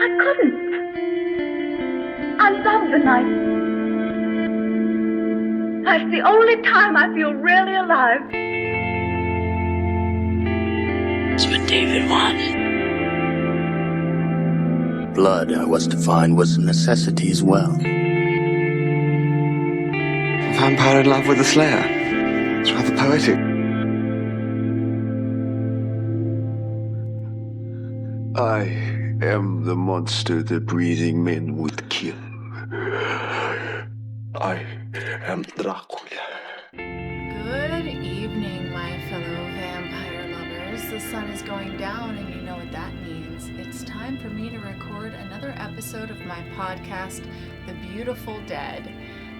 I couldn't. I love the night. That's the only time I feel really alive. That's what David wanted. Blood, I was to find, was a necessity as well. A vampire in love with a slayer. It's rather poetic. I am the monster the breathing men would kill. I am Dracula. Good evening, my fellow vampire lovers. The sun is going down, and you know what that means. It's time for me to record another episode of my podcast, The Beautiful Dead.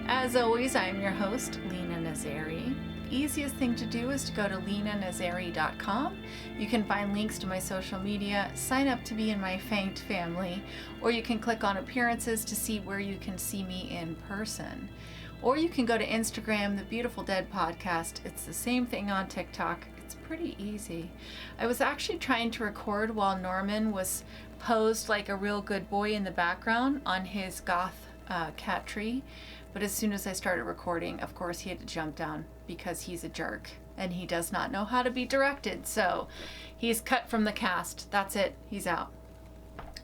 As always, I am your host, Lena Nazari. The easiest thing to do is to go to lenanazari.com. You can find links to my social media, sign up to be in my Fanked family, or you can click on appearances to see where you can see me in person. Or you can go to Instagram, The Beautiful Dead Podcast. It's the same thing on TikTok. It's pretty easy. I was actually trying to record while Norman was posed like a real good boy in the background on his goth cat tree. But as soon as I started recording, of course, he had to jump down because he's a jerk and he does not know how to be directed. So he's cut from the cast. That's it. He's out.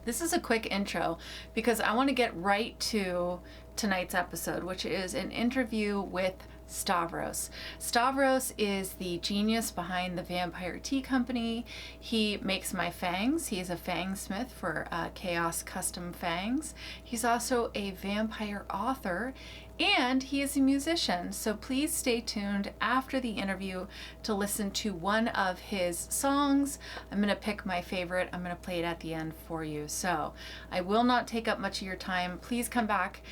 This is a quick intro because I want to get right to tonight's episode, which is an interview with Stavros. Stavros is the genius behind the Vampyre Tea Company. He makes my fangs. He is a Fangsmith for Chaos Custom Fangs. He's also a vampire author and he is a musician. So please stay tuned after the interview to listen to one of his songs. I'm going to pick my favorite. I'm going to play it at the end for you. So I will not take up much of your time. Please come back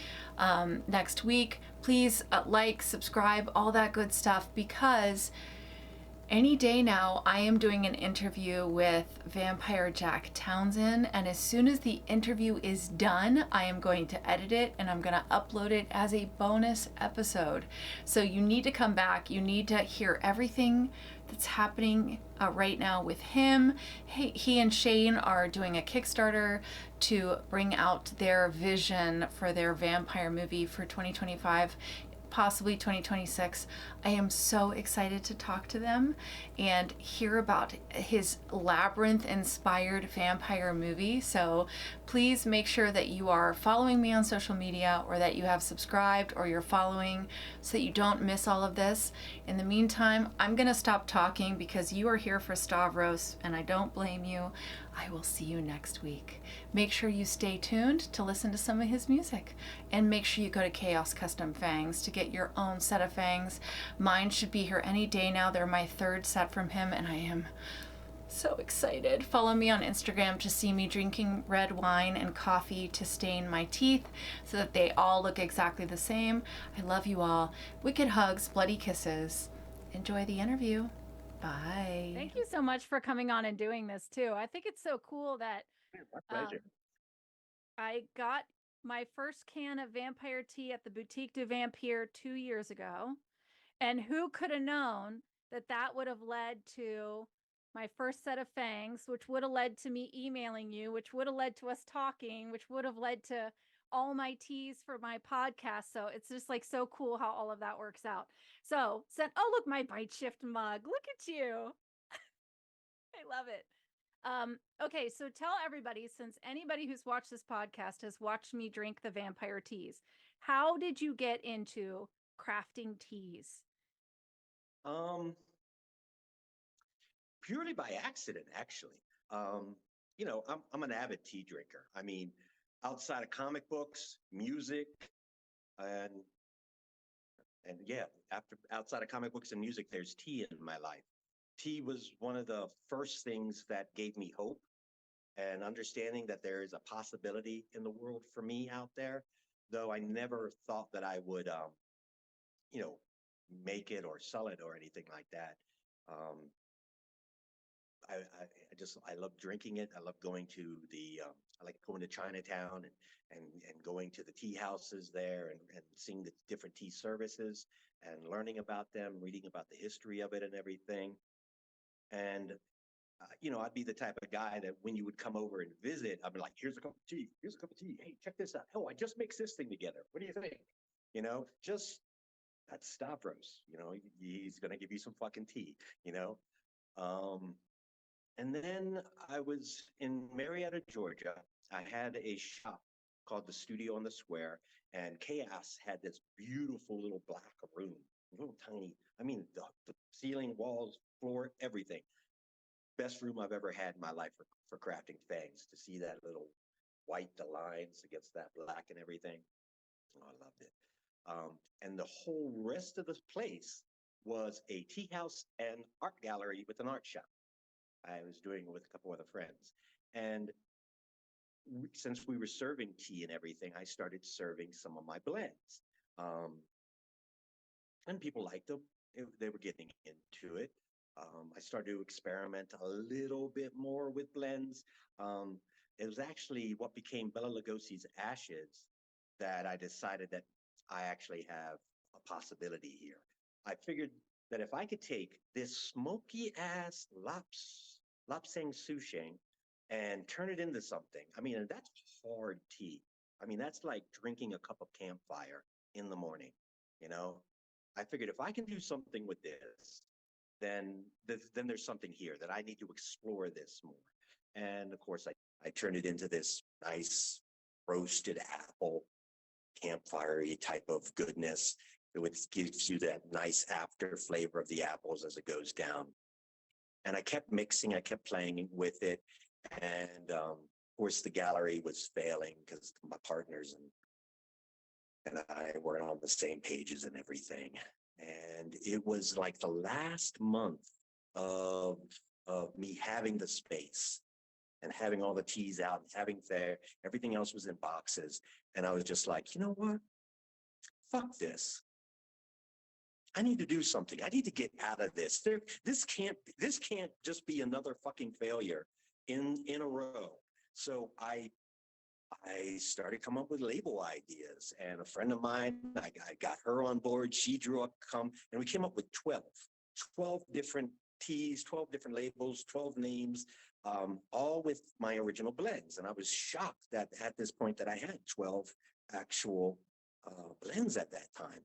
next week. Please like, subscribe, all that good stuff, because any day now I am doing an interview with Vampire Jack Townsend, and as soon as the interview is done, I am going to edit it and I'm going to upload it as a bonus episode. So you need to come back. You need to hear everything that's happening right now with him. He and Shane are doing a Kickstarter to bring out their vision for their vampire movie for 2025, possibly 2026. I am so excited to talk to them and hear about his Labyrinth-inspired vampire movie. So please make sure that you are following me on social media, or that you have subscribed, or you're following, so that you don't miss all of this. In the meantime, I'm going to stop talking because you are here for Stavros, and I don't blame you. I will see you next week. Make sure you stay tuned to listen to some of his music, and make sure you go to Chaos Custom Fangs to get your own set of fangs. Mine should be here any day now. They're my third set from him, and I am so excited. Follow me on Instagram to see me drinking red wine and coffee to stain my teeth so that they all look exactly the same. I love you all. Wicked hugs, bloody kisses. Enjoy the interview. Bye. Thank you so much for coming on and doing this too. I think it's so cool that My pleasure. I got my first can of vampire tea at the Boutique du Vampire 2 years ago. And who could have known that that would have led to my first set of fangs, which would have led to me emailing you, which would have led to us talking, which would have led to all my teas for my podcast. So it's just like so cool how all of that works out. So oh, look, my Bite Shift mug. Look at you. I love it. Okay, so tell everybody, since anybody who's watched this podcast has watched me drink the vampire teas, how did you get into crafting teas? Purely by accident, actually. I'm an avid tea drinker. I mean, outside of comic books, music, and yeah, outside of comic books and music, there's tea in my life. Tea was one of the first things that gave me hope and understanding that there is a possibility in the world for me out there, though I never thought that I would, you know, make it or sell it or anything like that. Um, I love drinking it. I love going to I like going to Chinatown and going to the tea houses there and seeing the different tea services and learning about them, reading about the history of it and everything. And I'd be the type of guy that when you would come over and visit, I'd be like, here's a cup of tea. Here's a cup of tea. Hey, check this out. Oh, I just mixed this thing together. What do you think? Just that's Stavros. He's going to give you some fucking tea, you know? Um, and then I was in Marietta, Georgia. I had a shop called the Studio on the Square, and Chaos had this beautiful little black room, little tiny, I mean, the ceiling, walls, floor, everything. Best room I've ever had in my life for crafting fangs, to see that little white, the lines against that black and everything. Oh, I loved it. And the whole rest of the place was a tea house and art gallery with an art shop. I was doing it with a couple other friends. And since we were serving tea and everything, I started serving some of my blends. And people liked them. They were getting into it. I started to experiment a little bit more with blends. It was actually what became Bela Lugosi's Ashes that I decided that I actually have a possibility here. I figured that if I could take this smoky ass lapsang souchong and turn it into something, I mean, and that's hard tea. I mean, that's like drinking a cup of campfire in the morning, you know? I figured if I can do something with this, then there's something here that I need to explore this more. And of course, I turned it into this nice roasted apple campfire-y type of goodness. It gives you that nice after flavor of the apples as it goes down. And I kept mixing, I kept playing with it. And of course, the gallery was failing because my partners and I weren't on the same pages and everything. And it was like the last month of me having the space and having all the teas out and having everything else was in boxes. And I was just like, you know what? Fuck this. I need to do something. I need to get out of this. This can't just be another fucking failure in a row. So I started coming up with label ideas, and a friend of mine, I got her on board. She drew up and we came up with 12 different teas, 12 different labels, 12 names, all with my original blends. And I was shocked that at this point that I had 12 actual blends at that time.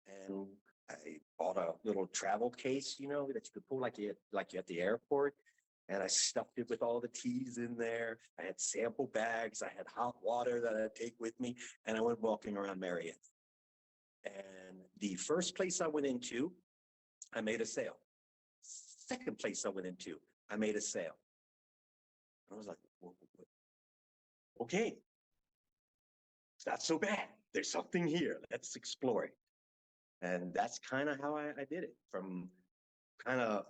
And I bought a little travel case, that you could pull like you at the airport. And I stuffed it with all the teas in there. I had sample bags. I had hot water that I'd take with me. And I went walking around Marietta. And the first place I went into, I made a sale. Second place I went into, I made a sale. And I was like, okay, it's not so bad. There's something here. Let's explore it. And that's kind of how I did it, from kind of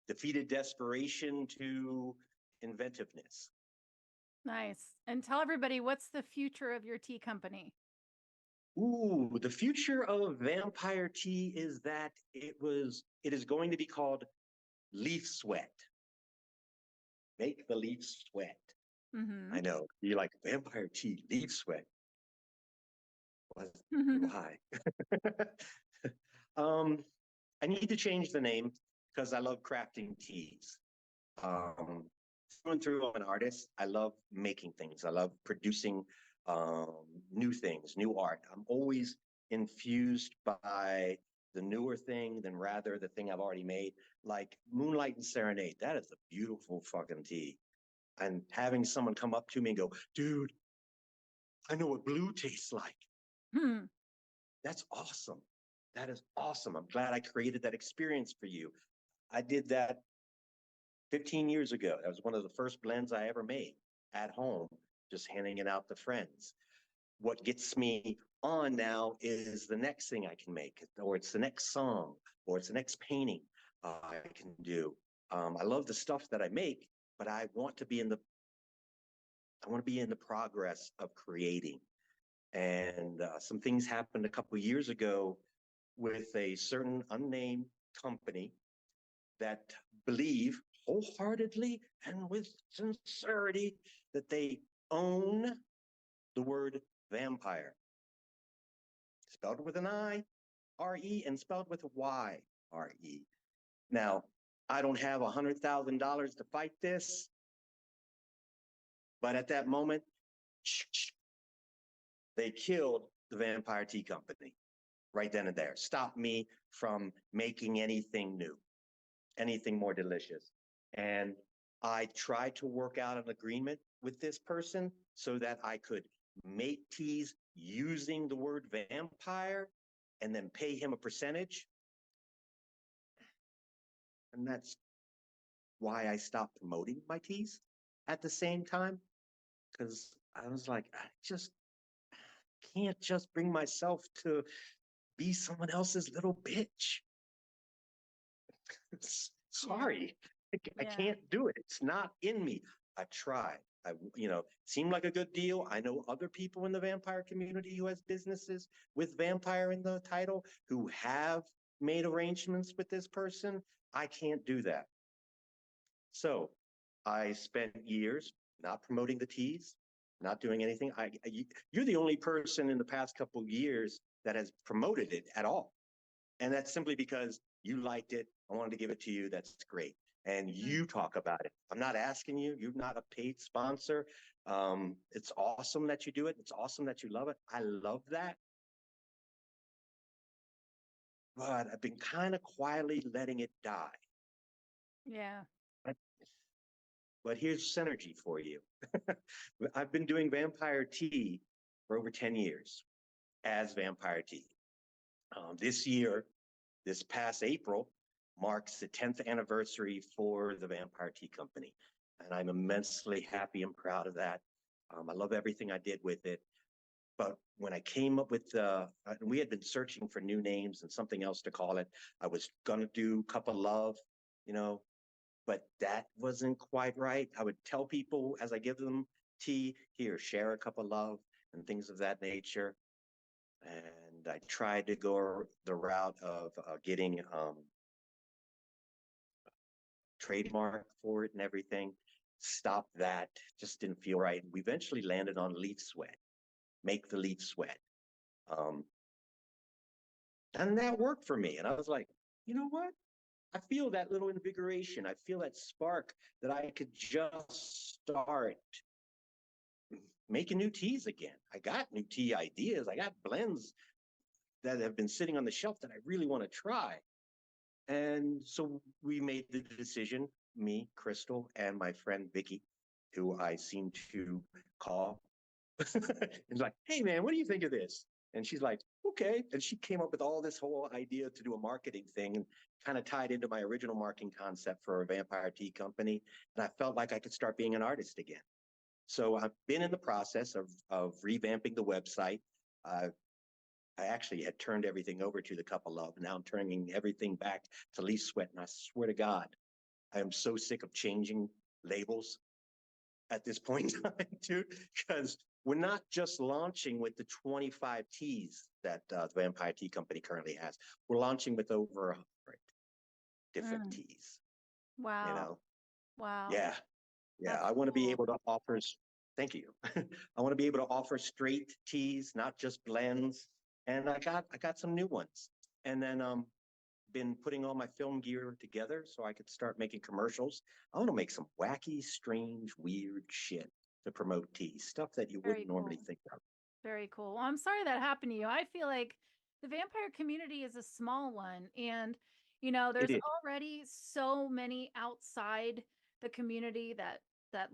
defeated desperation to inventiveness. Nice. And tell everybody, what's the future of your tea company? Ooh, the future of Vampyre Tea is that it is going to be called Leaf Sweat. Make the leaf sweat. Mm-hmm. I know. You're like, Vampyre Tea, Leaf Sweat. Why? I need to change the name because I love crafting teas. Through and through, I'm an artist. I love making things. I love producing new things, new art. I'm always infused by the newer thing than rather the thing I've already made. Like Moonlight and Serenade, that is a beautiful fucking tea. And having someone come up to me and go, dude, I know what blue tastes like. That's awesome. That is awesome. I'm glad I created that experience for you. I did that 15 years ago. That was one of the first blends I ever made at home, just handing it out to friends. What gets me on now is the next thing I can make, or it's the next song, or it's the next painting I can do. I love the stuff that I make, but I want to be in the progress of creating. And some things happened a couple of years ago with a certain unnamed company that believe wholeheartedly and with sincerity that they own the word vampire. Spelled with an I, R-E, and spelled with a Y, R-E. Now, I don't have $100,000 to fight this. But at that moment, they killed the Vampyre Tea Company right then and there. Stopped me from making anything new, anything more delicious. And I tried to work out an agreement with this person so that I could make teas using the word vampire and then pay him a percentage. And that's why I stopped promoting my teas at the same time. Because I was like, I just can't just bring myself to be someone else's little bitch. Sorry, I can't do it. It's not in me. I tried. Seemed like a good deal. I know other people in the vampire community who has businesses with vampire in the title who have made arrangements with this person. I can't do that. So I spent years not promoting the teas, not doing anything. You're the only person in the past couple of years that has promoted it at all. And that's simply because you liked it. I wanted to give it to you. That's great. And you talk about it. I'm not asking you. You're not a paid sponsor. It's awesome that you do it. It's awesome that you love it. I love that. But I've been kind of quietly letting it die. Yeah. But here's synergy for you. I've been doing Vampyre Tea for over 10 years as Vampyre Tea. This past April, marks the 10th anniversary for the Vampyre Tea Company. And I'm immensely happy and proud of that. I love everything I did with it. But when I came up with we had been searching for new names and something else to call it. I was gonna do Cup of Love, but that wasn't quite right. I would tell people as I give them tea, here, share a cup of love and things of that nature. And I tried to go the route of getting trademark for it and everything. Stop that. Just didn't feel right. We eventually landed on Leaf Sweat. Make the leaf sweat. And that worked for me. And I was like, you know what? I feel that little invigoration. I feel that spark that I could just start making new teas again. I got new tea ideas. I got blends that have been sitting on the shelf that I really want to try. And so we made the decision, me, Crystal, and my friend Vicky, who I seem to call. It's like, hey man, what do you think of this? And she's like, okay. And she came up with all this whole idea to do a marketing thing and kind of tied into my original marketing concept for a Vampyre Tea Company. And I felt like I could start being an artist again. So I've been in the process of revamping the website. I actually had turned everything over to the Cup of Love. Now I'm turning everything back to Leaf Sweat. And I swear to God, I am so sick of changing labels at this point in time, too, because we're not just launching with the 25 teas that the Vampyre Tea Company currently has. We're launching with over 100 different teas. Wow. Wow. Yeah. That's I want to be cool. able to offer, thank you. I want to be able to offer straight teas, not just blends. And I got some new ones. And then been putting all my film gear together so I could start making commercials. I want to make some wacky, strange, weird shit to promote tea, stuff that you wouldn't normally think of. Very cool. Well, I'm sorry that happened to you. I feel like the vampire community is a small one, and there's already so many outside the community that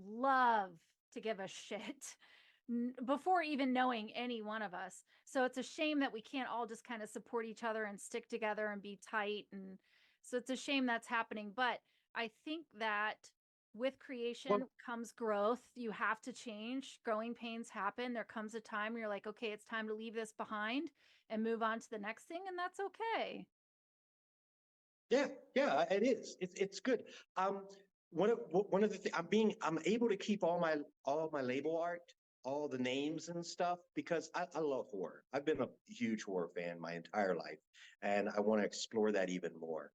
love to give a shit before even knowing any one of us. So it's a shame that we can't all just kind of support each other and stick together and be tight. And so it's a shame that's happening. But I think that with creation comes growth. You have to change. Growing pains happen. There comes a time where you're like, okay, it's time to leave this behind and move on to the next thing. And that's okay. Yeah, it is. It's good. One of the things I'm able to keep all my label art, all the names and stuff, because I love horror. I've been a huge horror fan my entire life, and I want to explore that even more.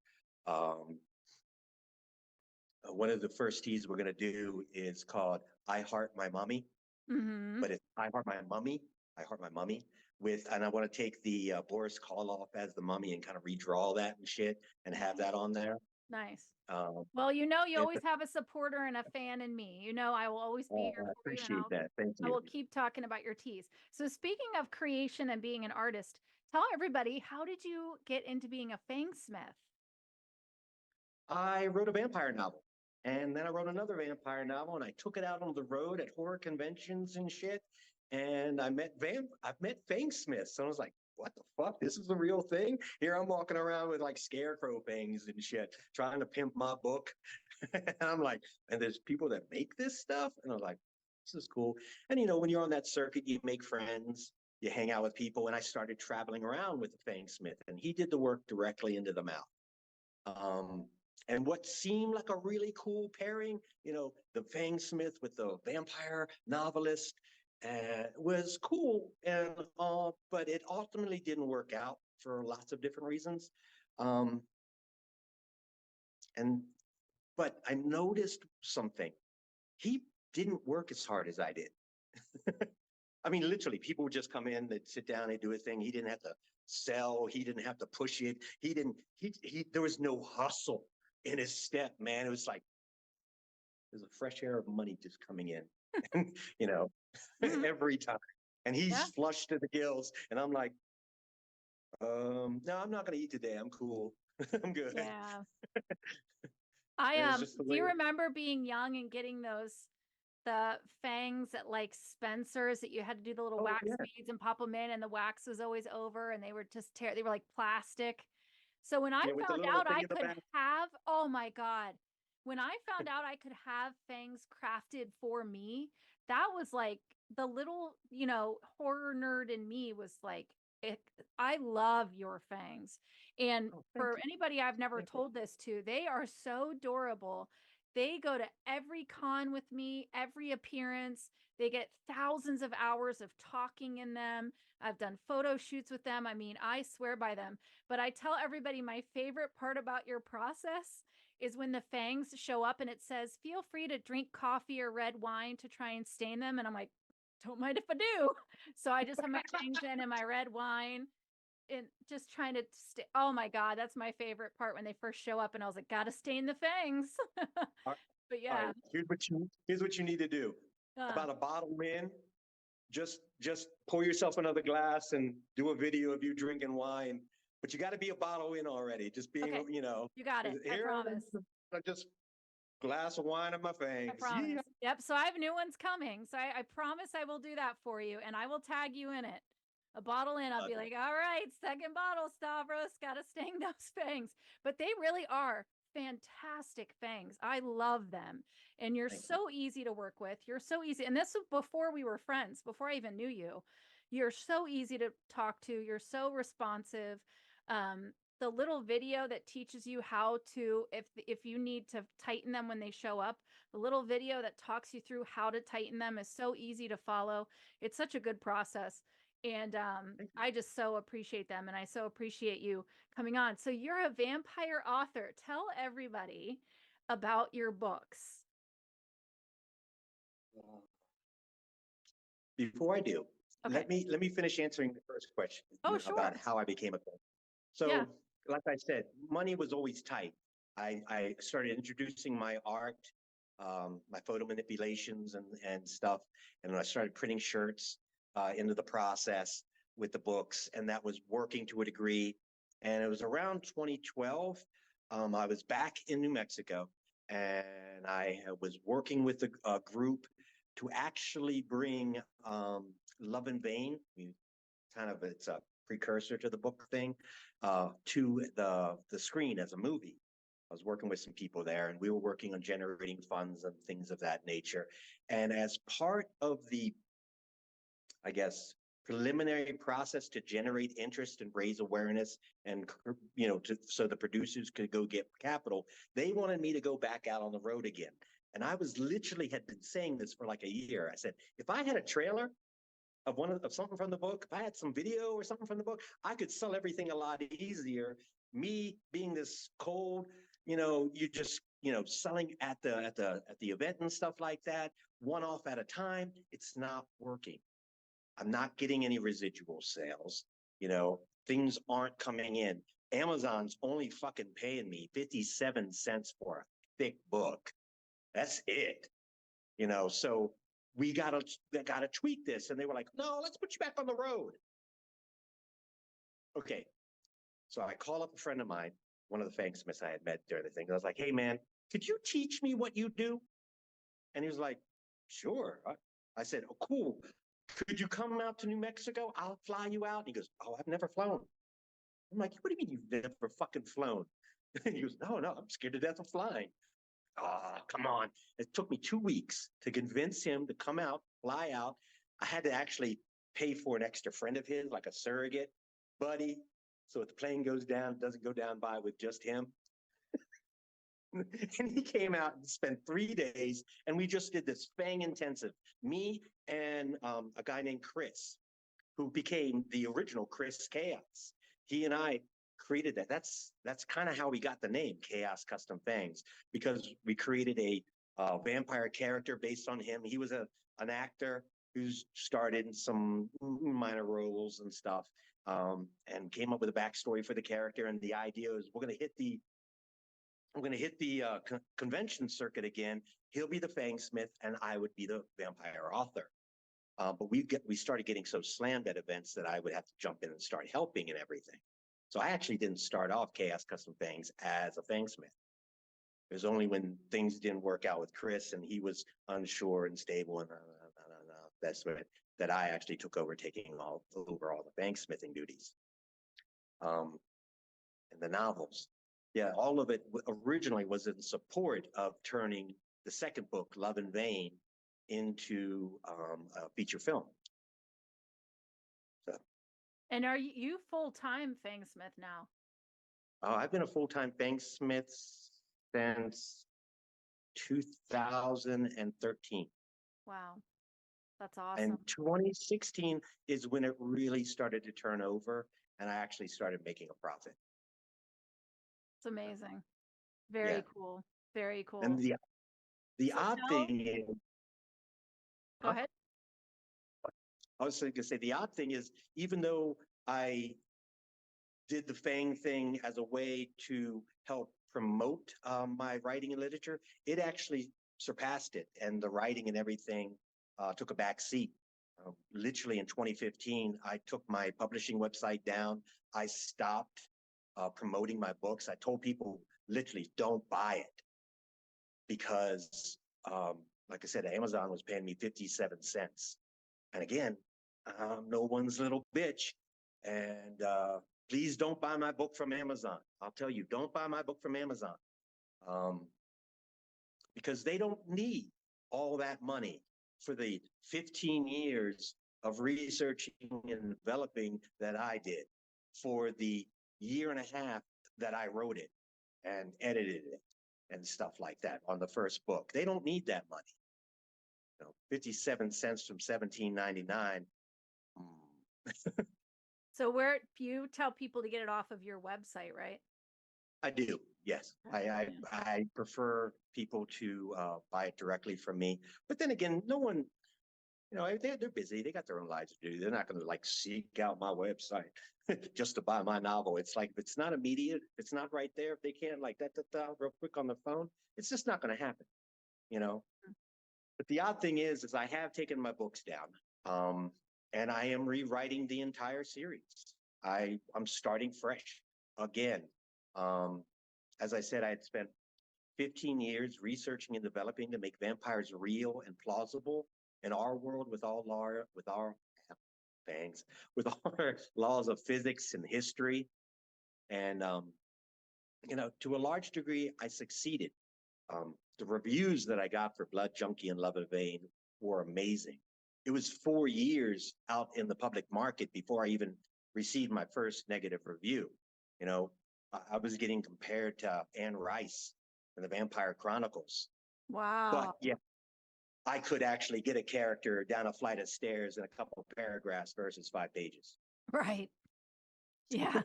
One of the first teas we're going to do is called I Heart My Mummy, but it's I Heart My Mummy, I Heart My Mummy, and I want to take the Boris Karloff as the mummy and kind of redraw that and shit and have that on there. Nice. Um, Well, you and, always have a supporter and a fan in me. I will always be here I for you, and appreciate that. Thank I you. will keep talking about your teas. So, speaking of creation and being an artist, tell everybody, how did you get into being a Fangsmith? I wrote a vampire novel, and then I wrote another vampire novel, and I took it out on the road at horror conventions and shit. And I've met Fangsmith, so I was like, what the fuck? This is the real thing? Here I'm walking around with like scarecrow fangs and shit, trying to pimp my book. And I'm like, and there's people that make this stuff, and I was like, this is cool. And when you're on that circuit, you make friends, you hang out with people, and I started traveling around with the Fangsmith, and he did the work directly into the mouth. Um, and what seemed like a really cool pairing, the Fangsmith with the vampire novelist, was cool, and but it ultimately didn't work out for lots of different reasons. Um, and but I noticed something. He didn't work as hard as I did. I mean, literally, people would just come in, they'd sit down, they'd do a thing. He didn't have to sell, he didn't have to push it. He didn't, there was no hustle in his step, man. It was like, there's a fresh air of money just coming in, Mhm. every time. And he's Yeah. flushed to the gills. And I'm like, no, I'm not going to eat today. I'm cool. I'm good. Yeah. And it's just the Do way. you remember being young and getting the fangs at like Spencer's that you had to do the little Oh, wax yeah. beads and pop them in, and the wax was always over, and they were just they were like plastic. So when I Yeah, with the found little out thing I in the could back. have, oh my God, when I found out I could have fangs crafted for me, that was like the little, horror nerd in me was like, it, I love your fangs. And Oh, thank for you. anybody I've never Thank you. told this to, they are so adorable. They go to every con with me, every appearance. They get thousands of hours of talking in them. I've done photo shoots with them. I mean, I swear by them. But I tell everybody my favorite part about your process is when the fangs show up and it says, feel free to drink coffee or red wine to try and stain them. And I'm like, don't mind if I do. So I just have my fangs in and my red wine and just trying to stay. Oh my God, that's my favorite part when they first show up. And I was like, gotta stain the fangs. All But right. yeah. Here's what you need to do. Uh, About a bottle in, just pour yourself another glass and do a video of you drinking wine. But you got to be a bottle in already. Just being, okay, you got it. I here promise. just glass of wine in my I fangs. promise. Yeah. Yep. So I have new ones coming. So I promise I will do that for you, and I will tag you in it. A bottle in, I'll be like, all right, second bottle, Stavros, got to sting those fangs. But they really are fantastic fangs. I love them. And you're Thank you. so easy to work with. You're so easy. And this was before we were friends, before I even knew you. You're so easy to talk to. You're so responsive. The little video that teaches you how to, if you need to tighten them when they show up, the little video that talks you through how to tighten them is so easy to follow. It's such a good process. And I just so appreciate them. And I so appreciate you coming on. So you're a vampire author. Tell everybody about your books. Before I do, Okay. let me finish answering the first question Oh, about sure. how I became a coach. So, Yeah. like I said, money was always tight. I started introducing my art, my photo manipulations and stuff, and I started printing shirts into the process with the books, and that was working to a degree. And it was around 2012. I was back in New Mexico, and I was working with a group to actually bring Love in Vain. It's a precursor to the book thing, to the screen as a movie. I was working with some people there, and we were working on generating funds and things of that nature. And as part of the, I guess, preliminary process to generate interest and raise awareness, and so the producers could go get capital, they wanted me to go back out on the road again. And I was literally had been saying this for like a year. I said, if I had a trailer of something from the book, if I had some video or something from the book, I could sell everything a lot easier. Me being this cold, you just selling at the event and stuff like that, one off at a time. It's not working. I'm not getting any residual sales. Things aren't coming in. Amazon's only fucking paying me 57 cents for a thick book. That's it. So we gotta tweak this. And they were like, no, let's put you back on the road. Okay. So I call up a friend of mine, one of the Fangsmiths I had met during the thing. I was like, hey man, could you teach me what you do? And he was like, sure. I said, oh, cool. Could you come out to New Mexico? I'll fly you out. And he goes, oh, I've never flown. I'm like, what do you mean you've never fucking flown? And he goes, no, I'm scared to death of flying. Oh, come on. It took me 2 weeks to convince him to come out, fly out. I had to actually pay for an extra friend of his, like a surrogate buddy. So if the plane goes down, it doesn't go down by with just him. And he came out and spent 3 days, and we just did this Fang intensive. Me and a guy named Chris, who became the original Chris Chaos. He and I created that. That's kind of how we got the name Chaos Custom Fangs, because we created a vampire character based on him. He was an actor who's starred in some minor roles and stuff, and came up with a backstory for the character. And the idea is we're going to hit the convention circuit again. He'll be the Fangsmith, and I would be the vampire author. But we started getting so slammed at events that I would have to jump in and start helping and everything. So I actually didn't start off Chaos Custom Fangs as a Fangsmith. It was only when things didn't work out with Chris and he was unsure and stable and that's when that I actually took over taking over all the Fangsmithing duties. And the novels. Yeah, all of it originally was in support of turning the second book, Love in Vain, into a feature film. So. And are you full-time Fangsmith now? I've been a full-time Fangsmith since 2013. Wow, that's awesome. And 2016 is when it really started to turn over, and I actually started making a profit. It's amazing. Very cool. Very cool. And the odd thing is, go ahead. I was going to say the odd thing is, even though I did the Fang thing as a way to help promote my writing and literature, it actually surpassed it, and the writing and everything took a back seat. Literally in 2015, I took my publishing website down. I stopped promoting my books. I told people literally don't buy it because, like I said, Amazon was paying me 57 cents. And again, I'm no one's little bitch. And please don't buy my book from Amazon. I'll tell you, don't buy my book from Amazon because they don't need all that money for the 15 years of researching and developing that I did, for the year and a half that I wrote it and edited it and stuff like that on the first book. They don't need that money. 57 cents from $17.99. So where you tell people to get it off of your website, right? I do, yes. I prefer people to buy it directly from me. But then again, no one, they're busy. They got their own lives to do. They're not going to seek out my website just to buy my novel. It's like, if it's not immediate, if it's not right there, if they can't real quick on the phone, it's just not going to happen, But the odd thing is I have taken my books down, and I am rewriting the entire series. I'm starting fresh again. As I said, I had spent 15 years researching and developing to make vampires real and plausible in our world with our laws of physics and history. And, to a large degree, I succeeded. The reviews that I got for Blood Junkie and Love in Vain were amazing. It was 4 years out in the public market before I even received my first negative review. I was getting compared to Anne Rice in the Vampire Chronicles. Wow. But yeah, I could actually get a character down a flight of stairs in a couple of paragraphs versus 5 pages. Right. Yeah.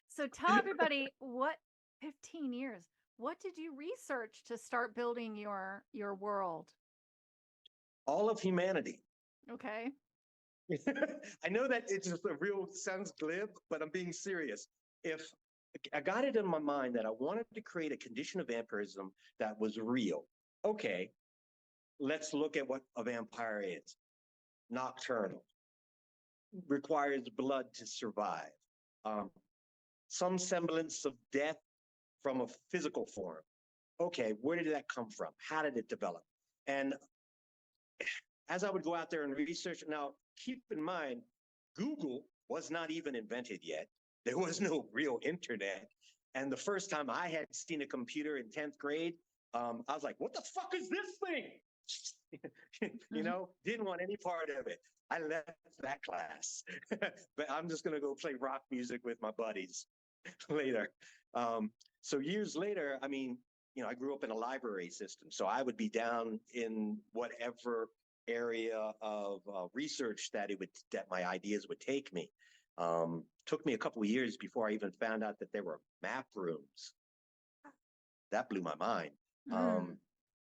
So tell everybody, what 15 years, what did you research to start building your world? All of humanity. Okay. I know that it just sounds glib, but I'm being serious. If I got it in my mind that I wanted to create a condition of vampirism that was real. Okay, let's look at what a vampire is. Nocturnal, requires blood to survive. Some semblance of death from a physical form. Okay, where did that come from? How did it develop? And as I would go out there and research, now keep in mind, Google was not even invented yet. There was no real internet. And the first time I had seen a computer in 10th grade, I was like, what the fuck is this thing? You know, didn't want any part of it. I left that class, but I'm just going to go play rock music with my buddies later. So years later, I mean, you know, I grew up in a library system, so I would be down in whatever area of research that my ideas would take me. Took me a couple of years before I even found out that there were map rooms. That blew my mind.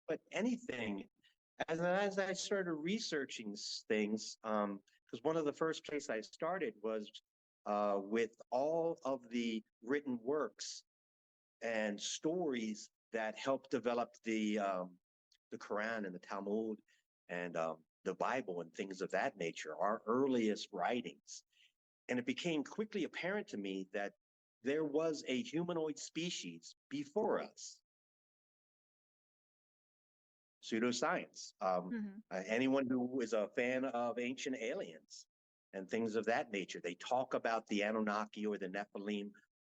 But anything, as I started researching things, because one of the first places I started was with all of the written works and stories that helped develop the Quran and the Talmud and the Bible and things of that nature, our earliest writings. And it became quickly apparent to me that there was a humanoid species before us. Pseudoscience. Anyone who is a fan of ancient aliens and things of that nature, they talk about the Anunnaki or the Nephilim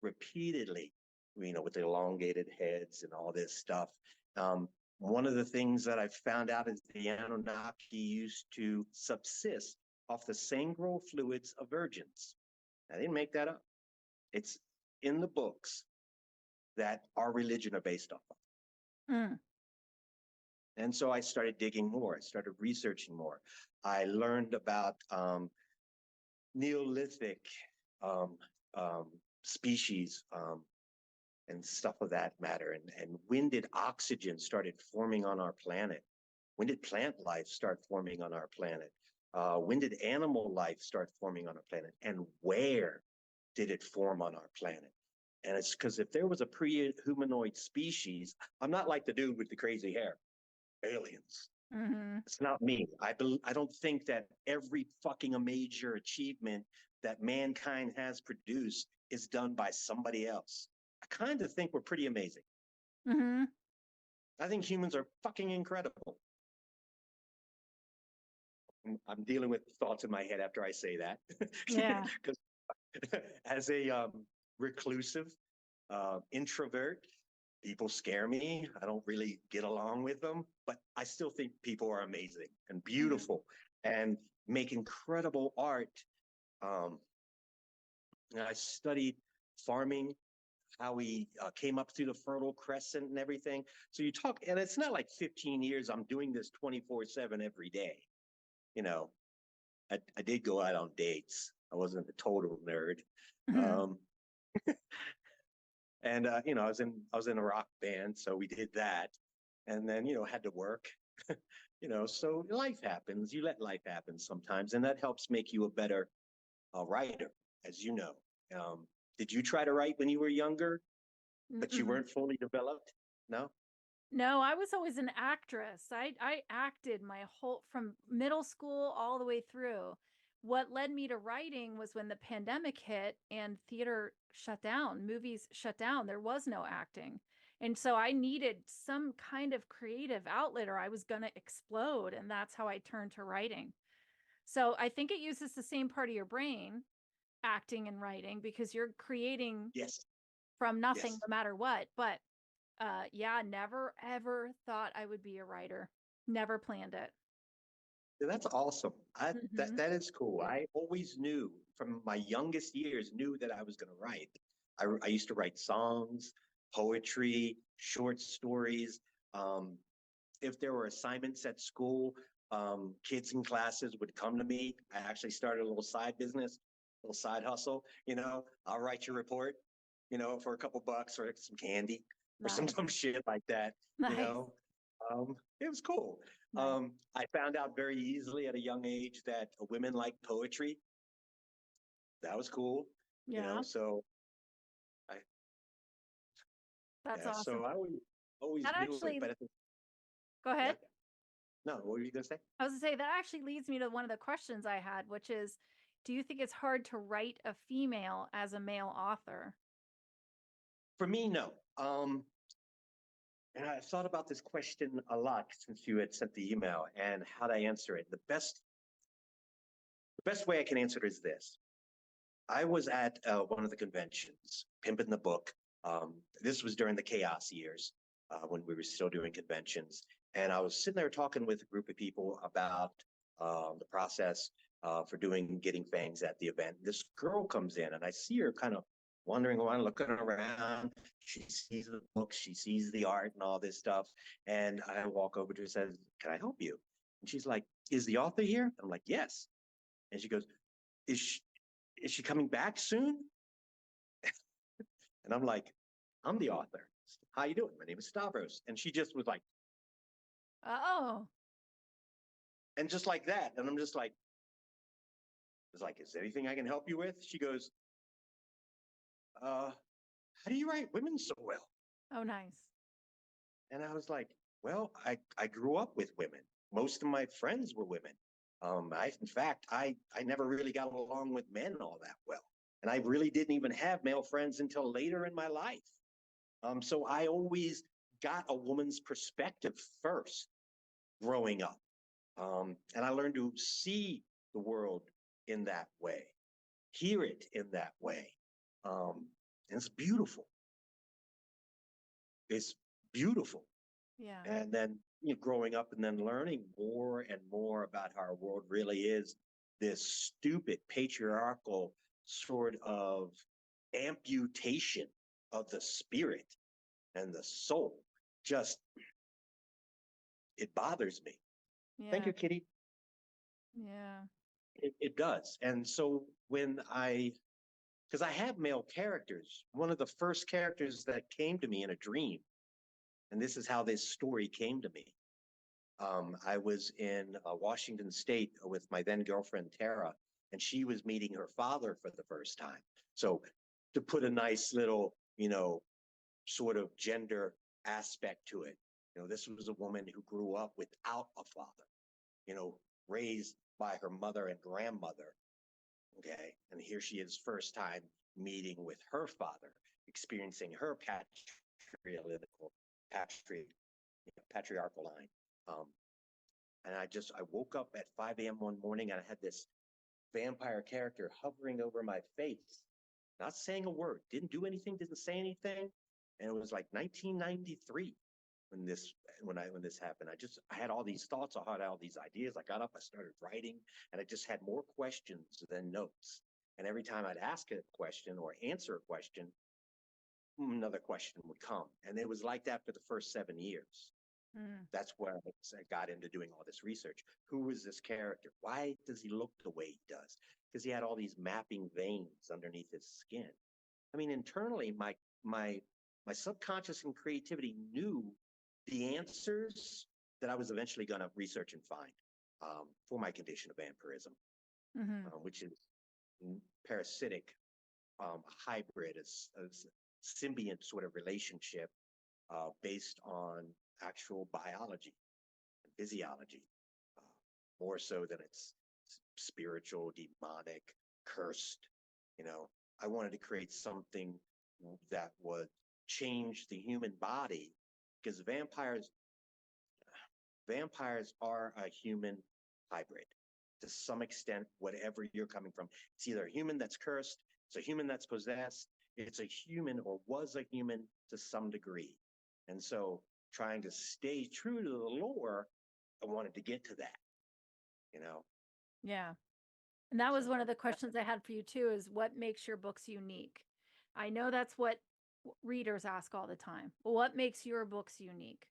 repeatedly, you know, with the elongated heads and all this stuff. One of the things that I've found out is the Anunnaki used to subsist off the sangral fluids of virgins. I didn't make that up. It's in the books that our religion are based off of. And so I started digging more. I started researching more. I learned about Neolithic species and stuff of that matter. And when did oxygen started forming on our planet? When did plant life start forming on our planet? When did animal life start forming on our planet? And where did it form on our planet? And it's because if there was a pre-humanoid species, I'm not like the dude with the crazy hair. Aliens. It's not me. I don't think that every fucking major achievement that mankind has produced is done by somebody else. I kind of think we're pretty amazing. I think humans are fucking incredible. I'm dealing with thoughts in my head after I say that. Yeah. Because as a reclusive introvert, people scare me. I don't really get along with them, but I still think people are amazing and beautiful and make incredible art. I studied farming, how we came up through the Fertile Crescent and everything. So you talk, and it's not like 15 years, I'm doing this 24/7 every day. You know, I did go out on dates. I wasn't a total nerd. And you know, I was in a rock band, so we did that, and then you know had to work, you know. So life happens. You let life happen sometimes, and that helps make you a better writer, as you know. Did you try to write when you were younger, but you weren't fully developed? No. No, I was always an actress. I acted my whole from middle school all the way through. What led me to writing was when the pandemic hit and theater shut down, movies shut down. There was no acting. And so I needed some kind of creative outlet or I was going to explode. And that's how I turned to writing. So I think it uses the same part of your brain, acting and writing, because you're creating from nothing, no matter what. But yeah, never, ever thought I would be a writer. Never planned it. That's awesome. That is cool. I always knew from my youngest years, knew that I was going to write. I used to write songs, poetry, short stories. If there were assignments at school, kids in classes would come to me. I actually started a little side business, a little side hustle. You know, I'll write your report, you know, for a couple bucks or some candy or some dumb shit like that. You know, it was cool. I found out very easily at a young age that women like poetry. That was cool. You know, so That's Yeah, awesome. so I always That knew actually, it, but go yeah. ahead. No, what were you gonna say? I was gonna say that actually leads me to one of the questions I had, which is, do you think it's hard to write a female as a male author? For me, no. And I've thought about this question a lot since you had sent the email and how to answer it. The best way I can answer it is this. I was at one of the conventions, pimping the book. This was during the chaos years when we were still doing conventions. And I was sitting there talking with a group of people about the process for getting fangs at the event. This girl comes in and I see her kind of wandering around, looking around. She sees the book, she sees the art and all this stuff. And I walk over to her and says, "Can I help you?" And she's like, "Is the author here?" I'm like, "Yes." And she goes, "Is she coming back soon?" And I'm like, "I'm the author. How you doing? My name is Stavros." And she just was like, Oh, and just like that. And I'm just like, "Is there anything I can help you with?" She goes, "How do you write women so well?" oh, nice. And I was like, "Well, I grew up with women. Most of my friends were women. In fact, I never really got along with men all that well. And I really didn't even have male friends until later in my life. So I always got a woman's perspective first growing up. And I learned to see the world in that way, hear it in that way. And it's beautiful. It's beautiful. Yeah. And then growing up and then learning more and more about how our world really is this stupid patriarchal sort of amputation of the spirit and the soul. Just, it bothers me. Thank Yeah. you, Kitty. Yeah. It does. And so because I have male characters, one of the first characters that came to me in a dream, and this is how this story came to me. I was in Washington State with my then girlfriend, Tara, and she was meeting her father for the first time. So to put a nice little, sort of gender aspect to it, this was a woman who grew up without a father, raised by her mother and grandmother. Okay. And here she is, first time meeting with her father, experiencing her patriarchal line. And I woke up at 5 a.m. one morning and I had this vampire character hovering over my face, not saying a word, didn't do anything, didn't say anything. And it was like 1993 when this happened. I had all these thoughts, I had all these ideas. I got up, I started writing, and I just had more questions than notes. And every time I'd ask a question or answer a question, another question would come. And it was like that for the first 7 years. That's where I got into doing all this research. Who is this character? Why does he look the way he does? Because he had all these mapping veins underneath his skin. I mean, internally, my subconscious and creativity knew the answers that I was eventually going to research and find for my condition of vampirism, which is parasitic, hybrid, a symbiont sort of relationship based on actual biology and physiology, more so than it's spiritual, demonic, cursed. I wanted to create something that would change the human body because vampires are a human hybrid to some extent, whatever you're coming from. It's either a human that's cursed, it's a human that's possessed, it's a human or was a human to some degree. And so trying to stay true to the lore, I wanted to get to that, Yeah. And that was one of the questions I had for you too, is what makes your books unique? I know that's what readers ask all the time. Well, what makes your books unique?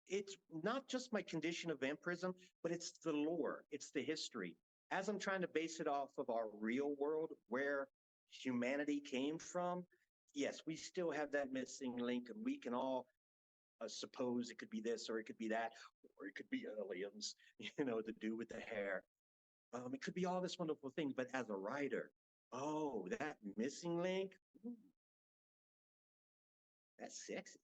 It's not just my condition of vampirism, but it's the lore, it's the history. As I'm trying to base it off of our real world, where humanity came from, yes, we still have that missing link, and we can all suppose it could be this or it could be that, or it could be aliens, to do with the hair. It could be all this wonderful thing, but as a writer, that missing link, that's sexy.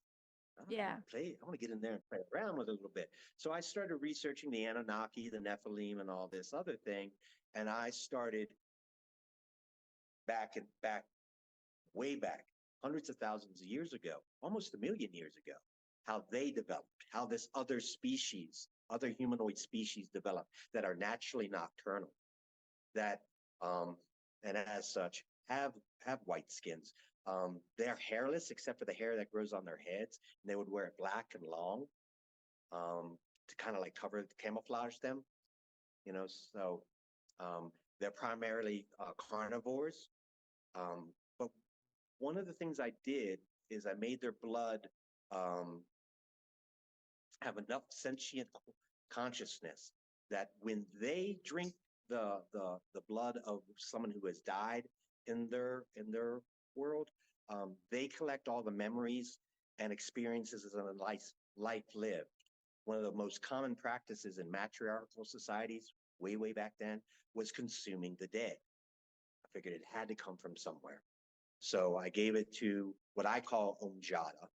Yeah. I want to get in there and play around with it a little bit. So I started researching the Anunnaki, the Nephilim, and all this other thing. And I started way back, hundreds of thousands of years ago, almost a million years ago, how they developed, how this other species, other humanoid species developed that are naturally nocturnal, that and as such have white skins. They're hairless except for the hair that grows on their heads, and they would wear it black and long to kind of like camouflage them, you know. So they're primarily carnivores. But one of the things I did is I made their blood have enough sentient consciousness that when they drink the blood of someone who has died in their world, they collect all the memories and experiences of a life lived. One of the most common practices in matriarchal societies way back then was consuming the dead. I figured it had to come from somewhere. So I gave it to what I call Omjada.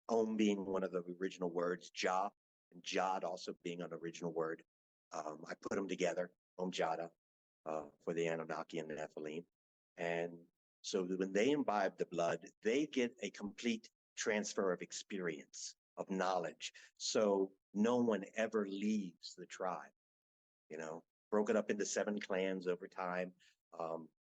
Om being one of the original words, Ja, and Jad also being an original word. I put them together, Omjada, for the Anunnaki and the Nephilim. And so when they imbibe the blood, they get a complete transfer of experience, of knowledge. So no one ever leaves the tribe, you know, broke it up into 7 clans over time.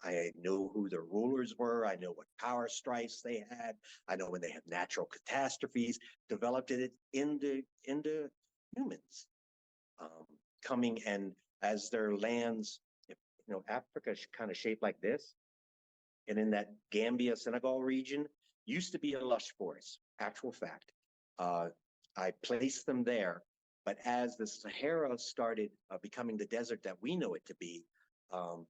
I know who their rulers were. I know what power strifes they had. I know when they have natural catastrophes, developed it into humans. Coming and as their lands, you know, Africa is kind of shaped like this. And in that Gambia, Senegal region, used to be a lush forest, actual fact. I placed them there, but as the Sahara started becoming the desert that we know it to be, of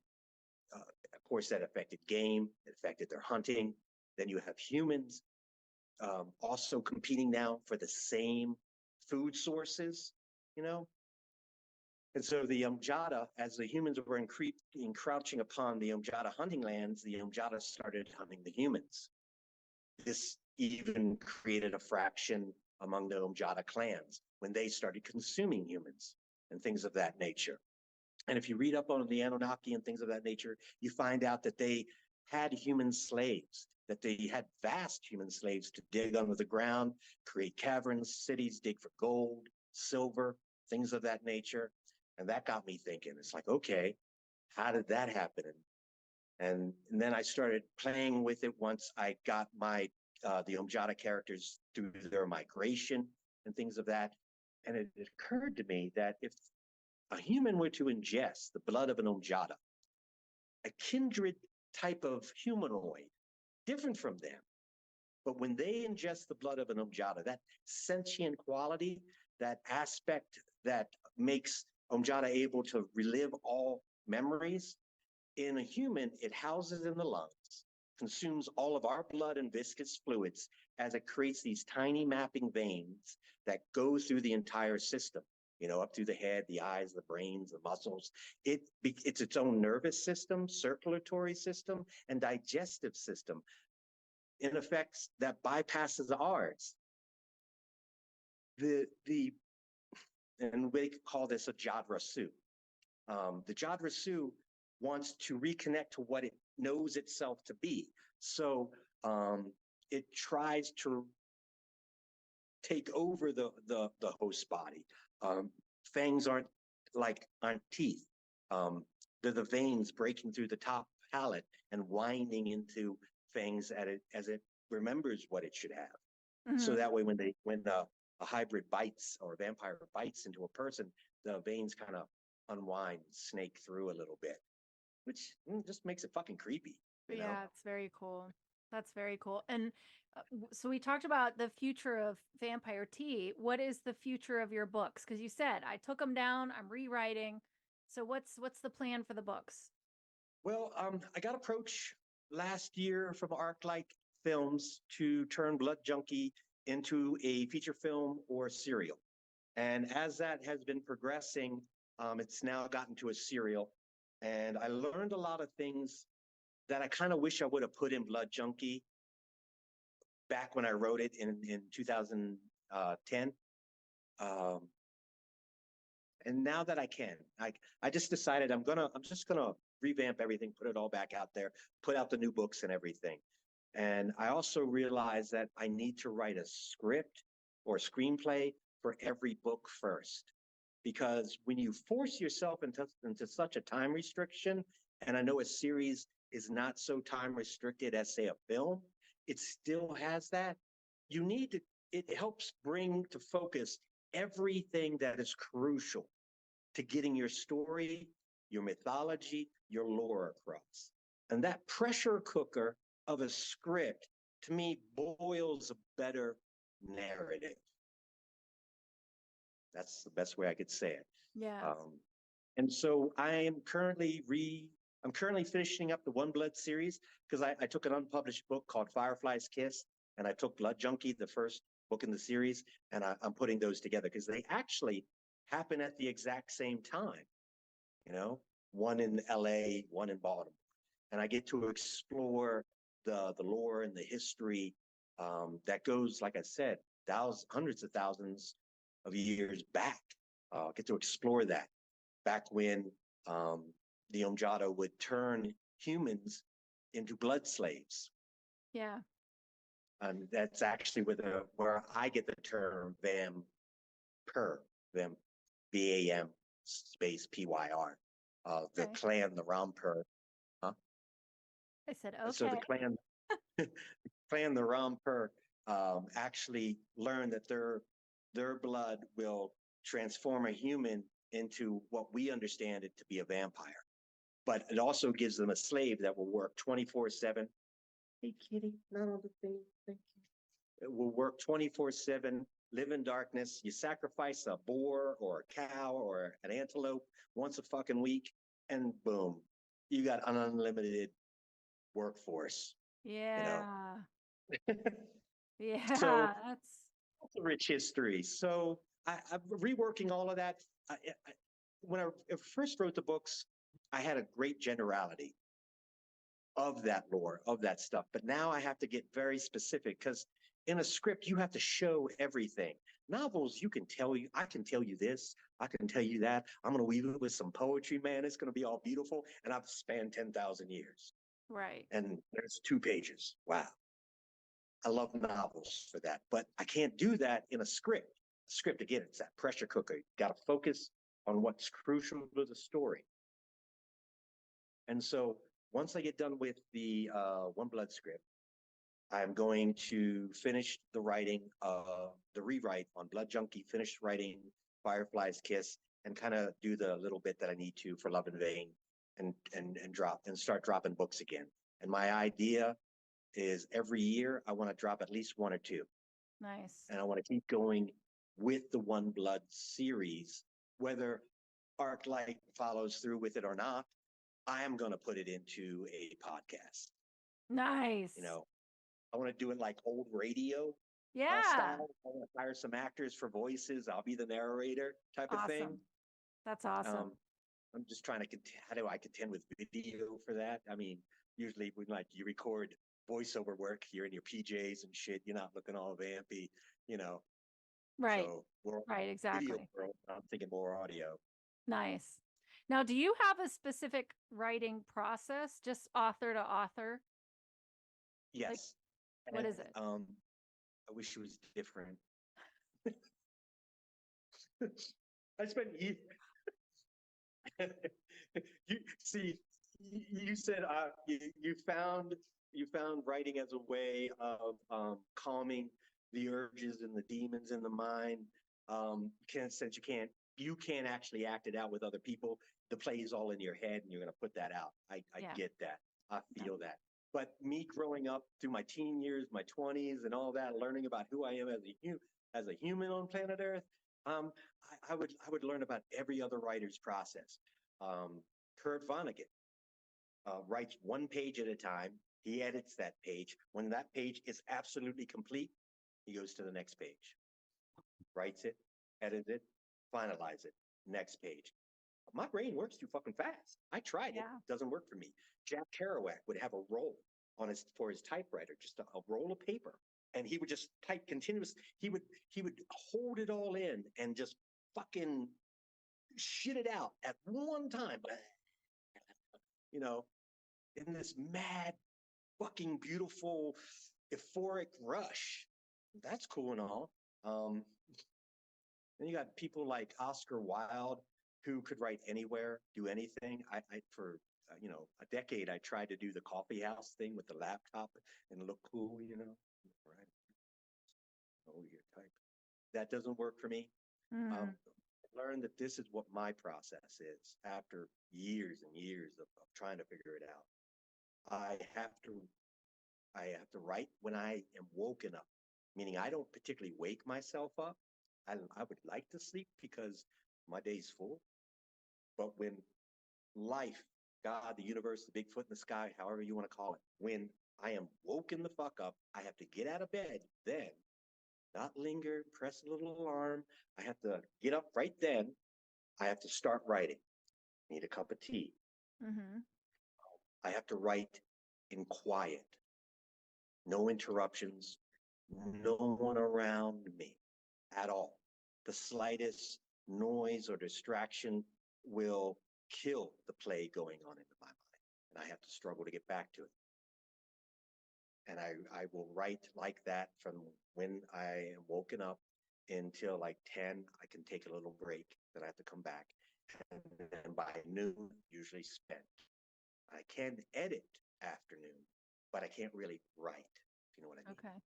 course, that affected game, it affected their hunting. Then you have humans also competing now for the same food sources, you know? And so the Umjada, as the humans were encroaching upon the Umjada hunting lands, the Umjada started hunting the humans. This even created a fraction among the Umjada clans when they started consuming humans and things of that nature. And if you read up on the Anunnaki and things of that nature, you find out that they had human slaves, that they had vast human slaves to dig under the ground, create caverns, cities, dig for gold, silver, things of that nature. And that got me thinking. It's like, okay, how did that happen? And then I started playing with it once I got my the Umjada characters through their migration and things of that. And it occurred to me that if a human were to ingest the blood of an Umjada, a kindred type of humanoid, different from them, but when they ingest the blood of an Umjada, that sentient quality, that aspect that makes Umjada able to relive all memories, in a human, it houses in the lungs, consumes all of our blood and viscous fluids as it creates these tiny mapping veins that go through the entire system, you know, up through the head, the eyes, the brains, the muscles. It's its own nervous system, circulatory system, and digestive system, in effect, that bypasses ours. And we call this a Jadrasu. The Jadrasu wants to reconnect to what it knows itself to be. So it tries to take over the host body. Fangs aren't teeth. They're the veins breaking through the top palate and winding into fangs as it remembers what it should have. So that way, when a hybrid bites or a vampire bites into a person, the veins kind of unwind, snake through a little bit, which just makes it fucking creepy. You know? It's very cool. That's very cool. And so we talked about the future of Vampire Tea. What is the future of your books? Because you said I took them down. I'm rewriting. So what's the plan for the books? Well, I got approached last year from ArcLight Films to turn Blood Junkie into a feature film or serial. And as that has been progressing, it's now gotten to a serial. And I learned a lot of things that I kind of wish I would have put in Blood Junkie back when I wrote it in 2010. And now that I can, I just decided I'm just gonna revamp everything, put it all back out there, put out the new books and everything. And I also realized that I need to write a script or a screenplay for every book first. Because when you force yourself into such a time restriction, and I know a series is not so time restricted as, say, a film, it still has that. You need to, it helps bring to focus everything that is crucial to getting your story, your mythology, your lore across. And that pressure cooker of a script, to me, boils a better narrative. That's the best way I could say it. Yeah. And so I'm currently finishing up the One Blood series because I took an unpublished book called Firefly's Kiss, and I took Blood Junkie, the first book in the series, and I'm putting those together because they actually happen at the exact same time. You know, one in LA, one in Baltimore, and I get to explore the lore and the history that goes, like I said, hundreds of thousands of years back. Get to explore that back when the Umjado would turn humans into blood slaves. Yeah. And that's actually where I get the term Vampyre, VAM space PYR. The Okay. clan, the Vampyre. Huh? I said, So the okay. clan, the Vampyre, actually learn that their blood will transform a human into what we understand it to be a vampire. But it also gives them a slave that will work 24/7. Hey, kitty, not on the thing. Thank you. It will work 24/7, live in darkness. You sacrifice a boar or a cow or an antelope once a fucking week, and boom, you got an unlimited workforce. Yeah. You know? Yeah. So That's a rich history. So I'm reworking all of that. When I first wrote the books, I had a great generality of that lore, of that stuff. But now I have to get very specific because in a script, you have to show everything. Novels, you can tell you, I can tell you this, I can tell you that. I'm going to weave it with some poetry, man. It's going to be all beautiful. And I've spanned 10,000 years. right. And there's 2 pages. Wow. I love novels for that, but I can't do that in a script. A script, again, it's that pressure cooker. You got to focus on what's crucial to the story. And so once I get done with the One Blood script, I'm going to finish the writing, the rewrite on Blood Junkie, finish writing Firefly's Kiss, and kind of do the little bit that I need to for Love in Vain, and start dropping books again. And my idea is every year I want to drop at least 1 or 2. Nice. And I want to keep going with the One Blood series, whether ArcLight follows through with it or not. I am going to put it into a podcast. Nice. You know, I want to do it like old radio Yeah. style. I want to hire some actors for voices. I'll be the narrator type of thing. Awesome. That's awesome. I'm just trying to how do I contend with video for that? I mean, usually when like you record voiceover work, you're in your PJs and shit. You're not looking all vampy, you know. Right. So we're Right. Exactly. video world. I'm thinking more audio. Nice. Now, do you have a specific writing process, just author to author? Yes. What is it? I wish it was different. I spent years. You see, you said you found writing as a way of calming the urges and the demons in the mind. Since you can't actually act it out with other people. The play is all in your head, and you're going to put that out. I Yeah. get that. I feel that. But me growing up through my teen years, my 20s, and all that, learning about who I am as a human on planet Earth, I would learn about every other writer's process. Kurt Vonnegut writes 1 page at a time. He edits that page. When that page is absolutely complete, he goes to the next page, writes it, edits it, finalize it, next page. My brain works too fucking fast. I tried Yeah. it. Doesn't work for me. Jack Kerouac would have a roll for his typewriter, just a roll of paper. and he would just type continuous. He would hold it all in and just fucking shit it out at one time. You know, in this mad, fucking beautiful, euphoric rush. That's cool and all. Then you got people like Oscar Wilde, who could write anywhere, do anything. I for a decade, I tried to do the coffee house thing with the laptop and look cool, right? Oh, your type. That doesn't work for me. I learned that this is what my process is after years and years of trying to figure it out. I have to write when I am woken up, meaning I don't particularly wake myself up. I would like to sleep because my day's full. But when life, God, the universe, the Bigfoot in the sky, however you want to call it, when I am woken the fuck up, I have to get out of bed then, not linger, press a little alarm. I have to get up right then. I have to start writing. Need a cup of tea. I have to write in quiet. No interruptions, no one around me at all. The slightest noise or distraction will kill the play going on in my mind, and I have to struggle to get back to it. And I will write like that from when I am woken up until like 10. I can take a little break, then I have to come back. And then by noon, usually spent. I can edit afternoon, but I can't really write, if you know what I mean. Okay.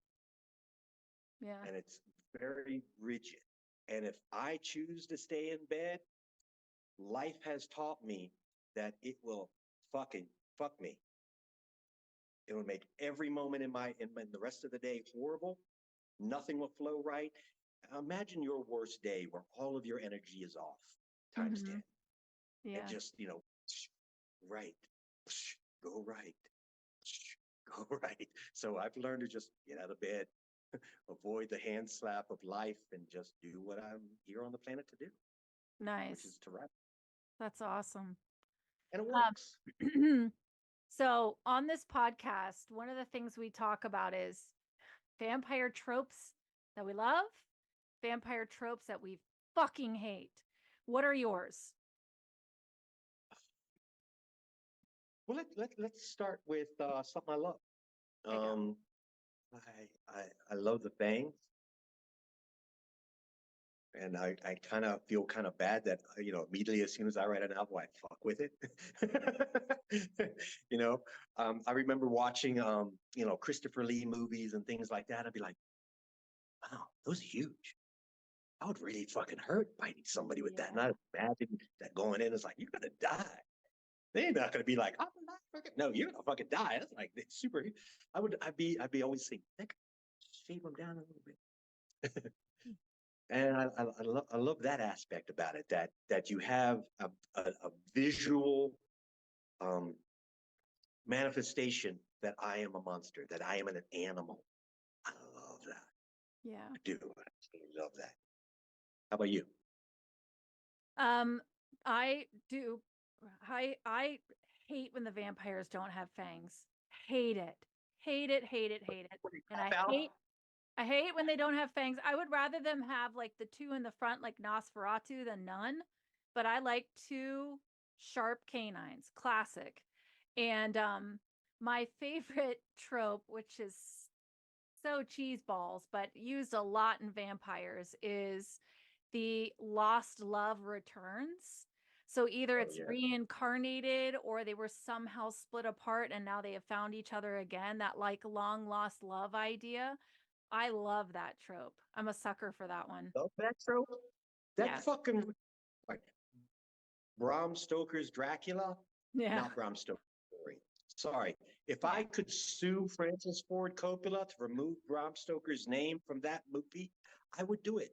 Yeah. And it's very rigid. And if I choose to stay in bed, life has taught me that it will fucking fuck me. It will make every moment in the rest of the day horrible. Nothing will flow right. Imagine your worst day where all of your energy is off times 10. Yeah. And just, right, go right, go right. So I've learned to just get out of bed, avoid the hand slap of life, and just do what I'm here on the planet to do. Nice. Which is to write. That's awesome. And it works. So on this podcast, one of the things we talk about is vampire tropes that we love, vampire tropes that we fucking hate. What are yours? Well, let's start with something I love. I love the fangs. And I kind of feel kind of bad that, immediately as soon as I write an album, I fuck with it. I remember watching, Christopher Lee movies and things like that. I'd be like, wow, those are huge. I would really fucking hurt biting somebody with that. And I imagine that going in is like, you're going to die. They're not going to be like, I'm not fucking, no, you're going to fucking die. That's like super. I'd be always saying, shave them down a little bit. And I love that aspect about it, that you have a visual manifestation that I am a monster, that I am an animal. I love that. Yeah. I do. I absolutely love that. How about you? I do. I hate when the vampires don't have fangs. Hate it. Hate it, hate it, hate it. And I hate when they don't have fangs. I would rather them have like the two in the front, like Nosferatu, than none. But I like two sharp canines, classic. And my favorite trope, which is so cheeseballs, but used a lot in vampires, is the lost love returns. So either it's reincarnated or they were somehow split apart and now they have found each other again. That like long lost love idea. I love that trope. I'm a sucker for that one. Love that trope? That fucking like Bram Stoker's Dracula? Yeah. Not Bram Stoker's story. Sorry. If I could sue Francis Ford Coppola to remove Bram Stoker's name from that movie, I would do it.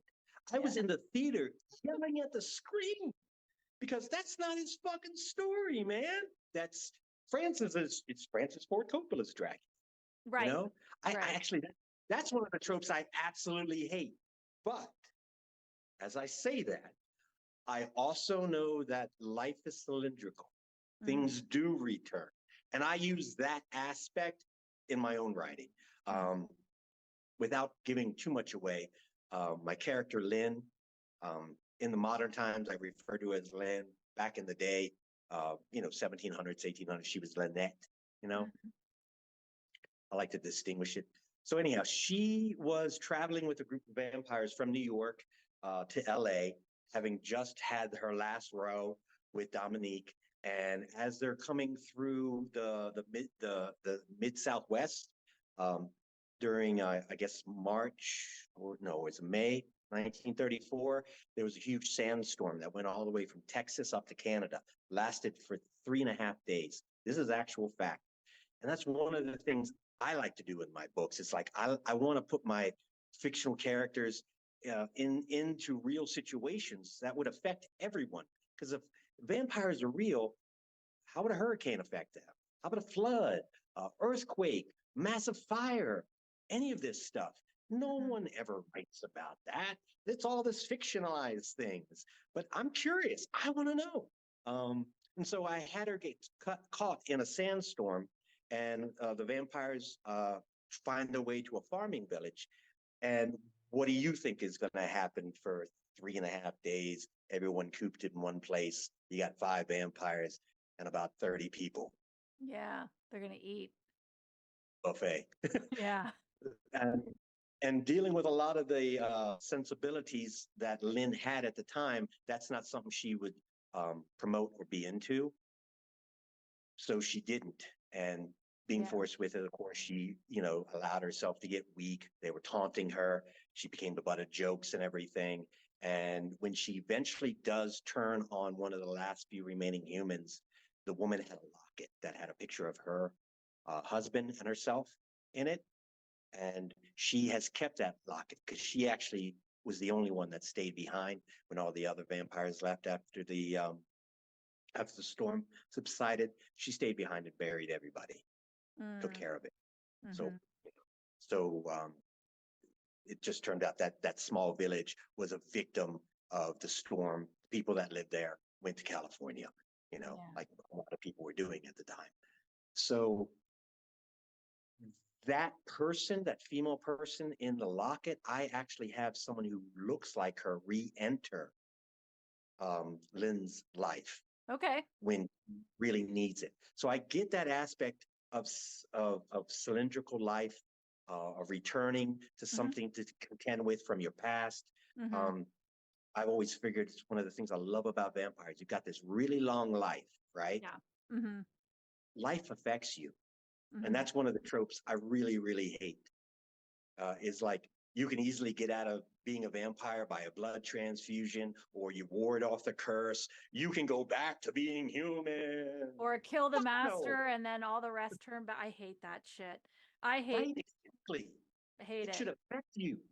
I was in the theater yelling at the screen because that's not his fucking story, man. It's Francis Ford Coppola's Dracula. Right. I actually, that's one of the tropes I absolutely hate. But as I say that, I also know that life is cylindrical. Things do return. And I use that aspect in my own writing. without giving too much away, my character Lynn, in the modern times, I refer to as Lynn. Back in the day, 1700s, 1800s, she was Lynette. Mhm. I like to distinguish it. So anyhow, she was traveling with a group of vampires from New York to LA, having just had her last row with Dominique. And as they're coming through the mid Southwest, um, during I guess March, or no, it's May 1934, there was a huge sandstorm that went all the way from Texas up to Canada, lasted for 3.5 days. This is actual fact. And that's one of the things I like to do in my books. It's like I want to put my fictional characters into real situations that would affect everyone. Because if vampires are real, how would a hurricane affect them? How about a flood, earthquake, massive fire, any of this stuff? No one ever writes about that. It's all this fictionalized things. But I'm curious. I want to know. And so I had her get caught in a sandstorm, and the vampires find their way to a farming village. And what do you think is going to happen for 3.5 days? Everyone cooped in one place. You got 5 vampires and about 30 people. Yeah, they're gonna eat. Buffet. Yeah. And dealing with a lot of the sensibilities that Lynn had at the time, that's not something she would promote or be into. So she didn't. And being Yeah. forced with it, of course, she, allowed herself to get weak. They were taunting her. She became the butt of jokes and everything. And when she eventually does turn on one of the last few remaining humans, the woman had a locket that had a picture of her husband and herself in it. And she has kept that locket because she actually was the only one that stayed behind when all the other vampires left after the storm subsided. She stayed behind and buried everybody, took care of it. So, Mhm. so it just turned out that that small village was a victim of the storm. People that lived there went to California, Yeah. like a lot of people were doing at the time. So that person, that female person in the locket, I actually have someone who looks like her re-enter Lynn's life Okay. when really needs it. So I get that aspect of cylindrical life, of returning to something to contend with from your past. Mhm. I've always figured it's one of the things I love about vampires. You've got this really long life, right? Yeah. Mhm. Life affects you. And Mhm. that's one of the tropes I really, really hate. Is like you can easily get out of being a vampire by a blood transfusion, or you ward off the curse. You can go back to being human. Or kill the Fuck no. master and then all the rest turn back. I hate that shit. I Right? Exactly. hate It it. should affect you.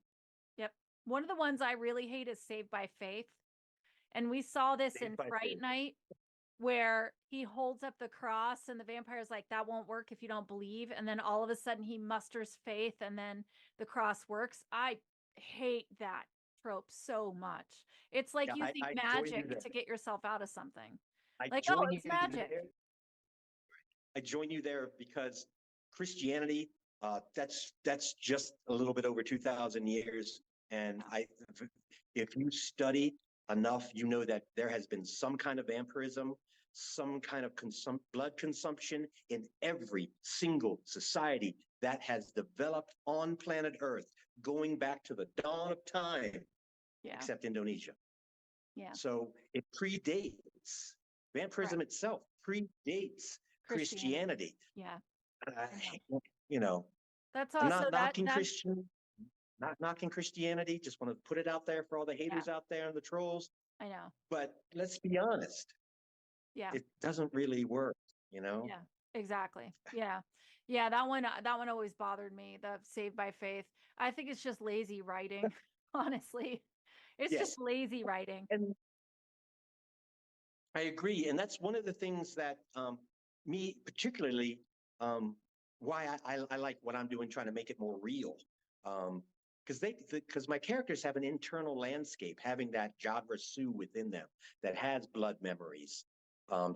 Yep. One of the ones I really hate is Saved by Faith. And we saw this Saved in by Fright Faith. Night, where he holds up the cross and the vampire's like, that won't work if you don't believe. And then all of a sudden he musters faith and then the cross works. I hate that trope so much. It's like Yeah, using I join you magic there. to get yourself out of something. I Like, oh, join you it's magic. there. I join you there because Christianity, that's just a little bit over 2,000 years. And if you study enough, you know that there has been some kind of vampirism, some kind of blood consumption in every single society that has developed on planet Earth, going back to the dawn of time, Yeah. except Indonesia. Yeah. So it predates vampirism itself, predates Christianity. Yeah. You know, That's I'm also not knocking that not knocking Christianity. Just want to put it out there for all the haters out there and the trolls. I know. But let's be honest, Yeah. it doesn't really work. Yeah, exactly. Yeah. Yeah, that one always bothered me, the Saved by Faith. I think it's just lazy writing, honestly. It's Yes, just lazy writing. and I agree. And that's one of the things that me particularly, why I like what I'm doing, trying to make it more real. Because my characters have an internal landscape, having that genre Sioux within them that has blood memories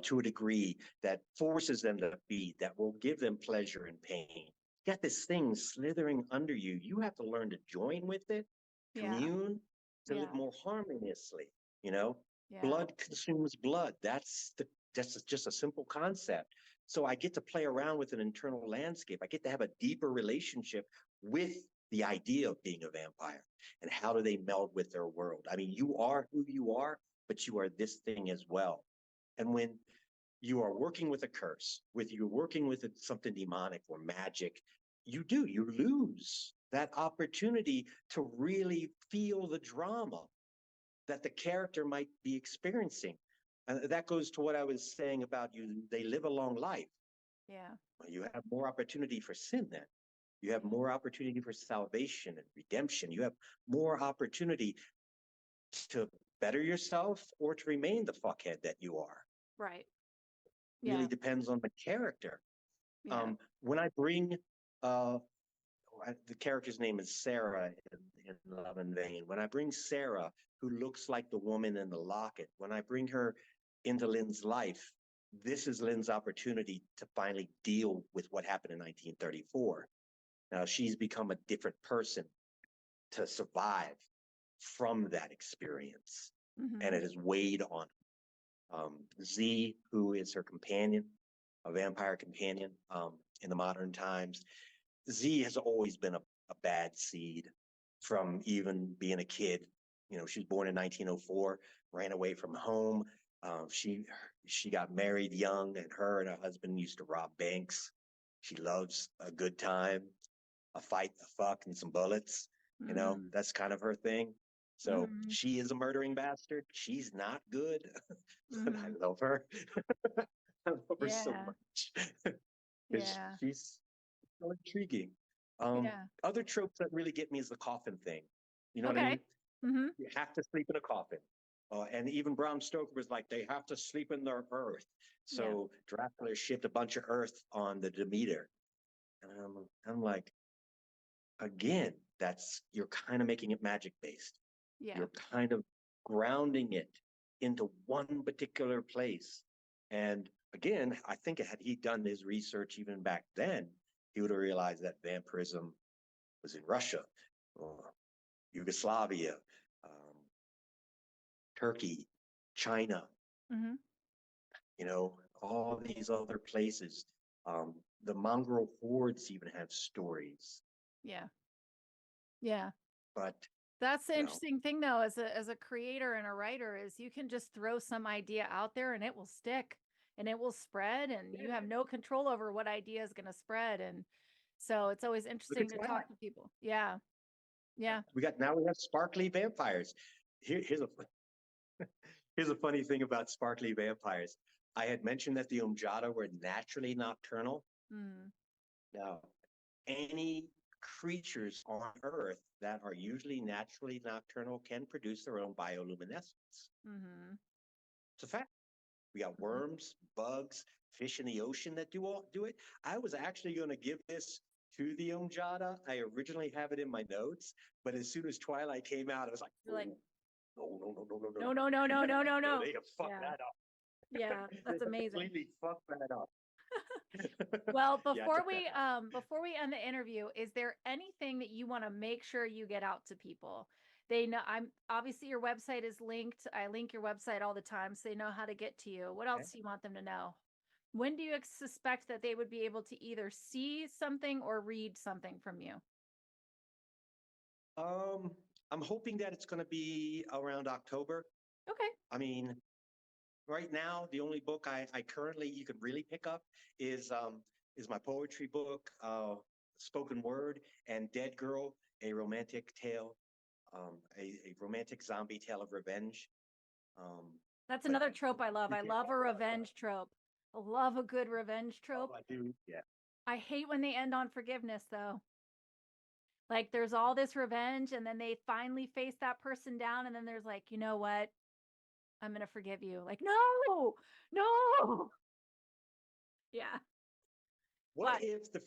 to a degree that forces them to feed, that will give them pleasure and pain. got this thing slithering under you. You have to learn to join with it, Yeah. commune, to live Yeah. more harmoniously. You know, Yeah. blood consumes blood. That's just a simple concept. So I get to play around with an internal landscape. I get to have a deeper relationship with the idea of being a vampire and how do they meld with their world. I mean, you are who you are, but you are this thing as well. And when you are working with a curse, with you're working with something demonic or magic, you lose that opportunity to really feel the drama that the character might be experiencing. And that goes to what I was saying about they live a long life. Yeah. You have more opportunity for sin then. You have more opportunity for salvation and redemption. You have more opportunity to better yourself or to remain the fuckhead that you are. Right. Really Yeah. depends on the character. Yeah. When I bring the character's name is Sarah in Love and Vain. When I bring Sarah, who looks like the woman in the locket, when I bring her into Lynn's life, this is Lynn's opportunity to finally deal with what happened in 1934. Now she's become a different person to survive from that experience, and it has weighed on Z, who is her companion, a vampire companion in the modern times. Z has always been a bad seed from even being a kid. You know, she was born in 1904, ran away from home. She got married young, and her husband used to rob banks. She loves a good time, a fight, a fuck, and some bullets. You know, that's kind of her thing. So she is a murdering bastard. She's not good, but I love her. I love her so much. Yeah. She's so intriguing. Yeah. Other tropes that really get me is the coffin thing. You know what I mean? Mm-hmm. You have to sleep in a coffin. And even Bram Stoker was like, they have to sleep in their earth. So Dracula shipped a bunch of earth on the Demeter. And I'm like, again, you're kind of making it magic based. Yeah. You're kind of grounding it into one particular place. And again, I think had he done his research even back then, he would have realized that vampirism was in Russia, Yugoslavia, Turkey, China, you know, all these other places. The mongrel hordes even have stories. Yeah. Yeah. But that's the you know, interesting thing though, as a creator and a writer, is you can just throw some idea out there and it will stick and it will spread, and you have no control over what idea is going to spread. And so it's always interesting to talk to people. Yeah. Yeah. we have sparkly vampires. Here's a funny thing about sparkly vampires. I had mentioned that the Umjata were naturally nocturnal. Now, any creatures on Earth that are usually naturally nocturnal can produce their own bioluminescence. It's a fact. We got worms, bugs, fish in the ocean that do it. I was actually going to give this to the Umjata. I originally have it in my notes, but as soon as Twilight came out, I was like, no. They have fucked that up. Yeah, that's amazing. Completely fucked that up. Well, before we end the interview, is there anything that you want to make sure you get out to people? They know, I'm obviously your website is linked. I link your website all the time, so they know how to get to you. What else do you want them to know? When do you suspect that they would be able to either see something or read something from you? I'm hoping that it's going to be around October. Okay. I mean, right now, the only book I currently you can really pick up is my poetry book, Spoken Word, and Dead Girl, a romantic tale, a romantic zombie tale of revenge. That's another trope I love. I love a revenge trope. I love a good revenge trope. I do, yeah. I hate when they end on forgiveness, though. Like there's all this revenge, and then they finally face that person down, and then there's like, you know what? I'm going to forgive you. Like, no. Yeah. What if the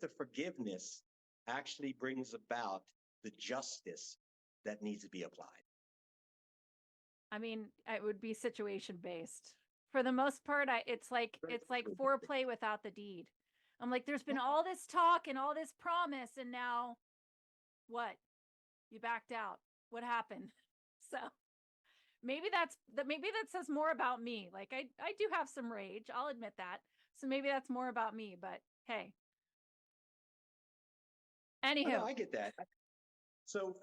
forgiveness actually brings about the justice that needs to be applied? I mean, it would be situation based For the most part, it's like foreplay without the deed. I'm like, there's been all this talk and all this promise, and now what? You backed out. What happened? So maybe that says more about me. Like I do have some rage. I'll admit that. So maybe that's more about me, but hey. Anywho. No, I get that. So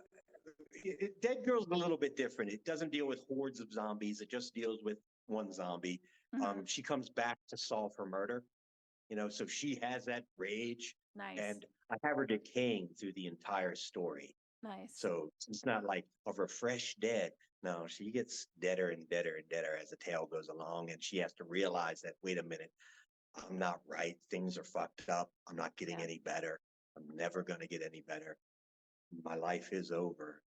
Dead Girl's a little bit different. It doesn't deal with hordes of zombies. It just deals with one zombie. Mhm. She comes back to solve her murder. So she has that rage. Nice. And I have her decaying through the entire story. Nice. So it's not like of her fresh dead. No, she gets deader and deader and deader as the tale goes along. And she has to realize that, wait a minute, I'm not right. Things are fucked up. I'm not getting any better. I'm never going to get any better. My life is over.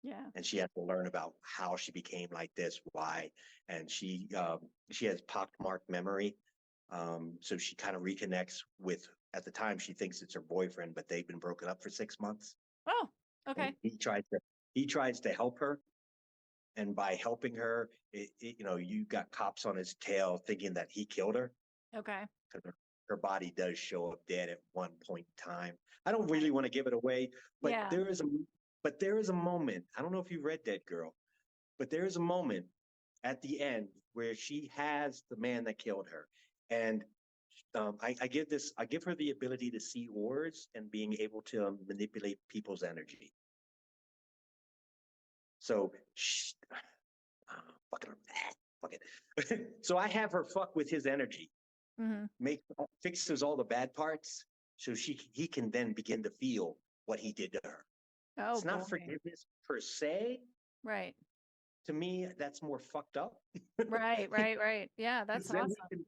Yeah. And she has to learn about how she became like this, why. And she has pockmarked memory. So she kind of reconnects with, at the time she thinks it's her boyfriend, but they've been broken up for 6 months. Oh, okay. And he tries to help her. And by helping her, you got cops on his tail thinking that he killed her. Okay. Because her body does show up dead at one point in time. I don't really want to give it away, but there is a moment. I don't know if you read Dead Girl, but there is a moment at the end where she has the man that killed her, and I give her the ability to see words and being able to manipulate people's energy. So, fuck it. So I have her fuck with his energy. Mm-hmm. Fixes all the bad parts, so he can then begin to feel what he did to her. Oh, it's not forgiveness per se. Right. To me, that's more fucked up. Right. Yeah, that's awesome.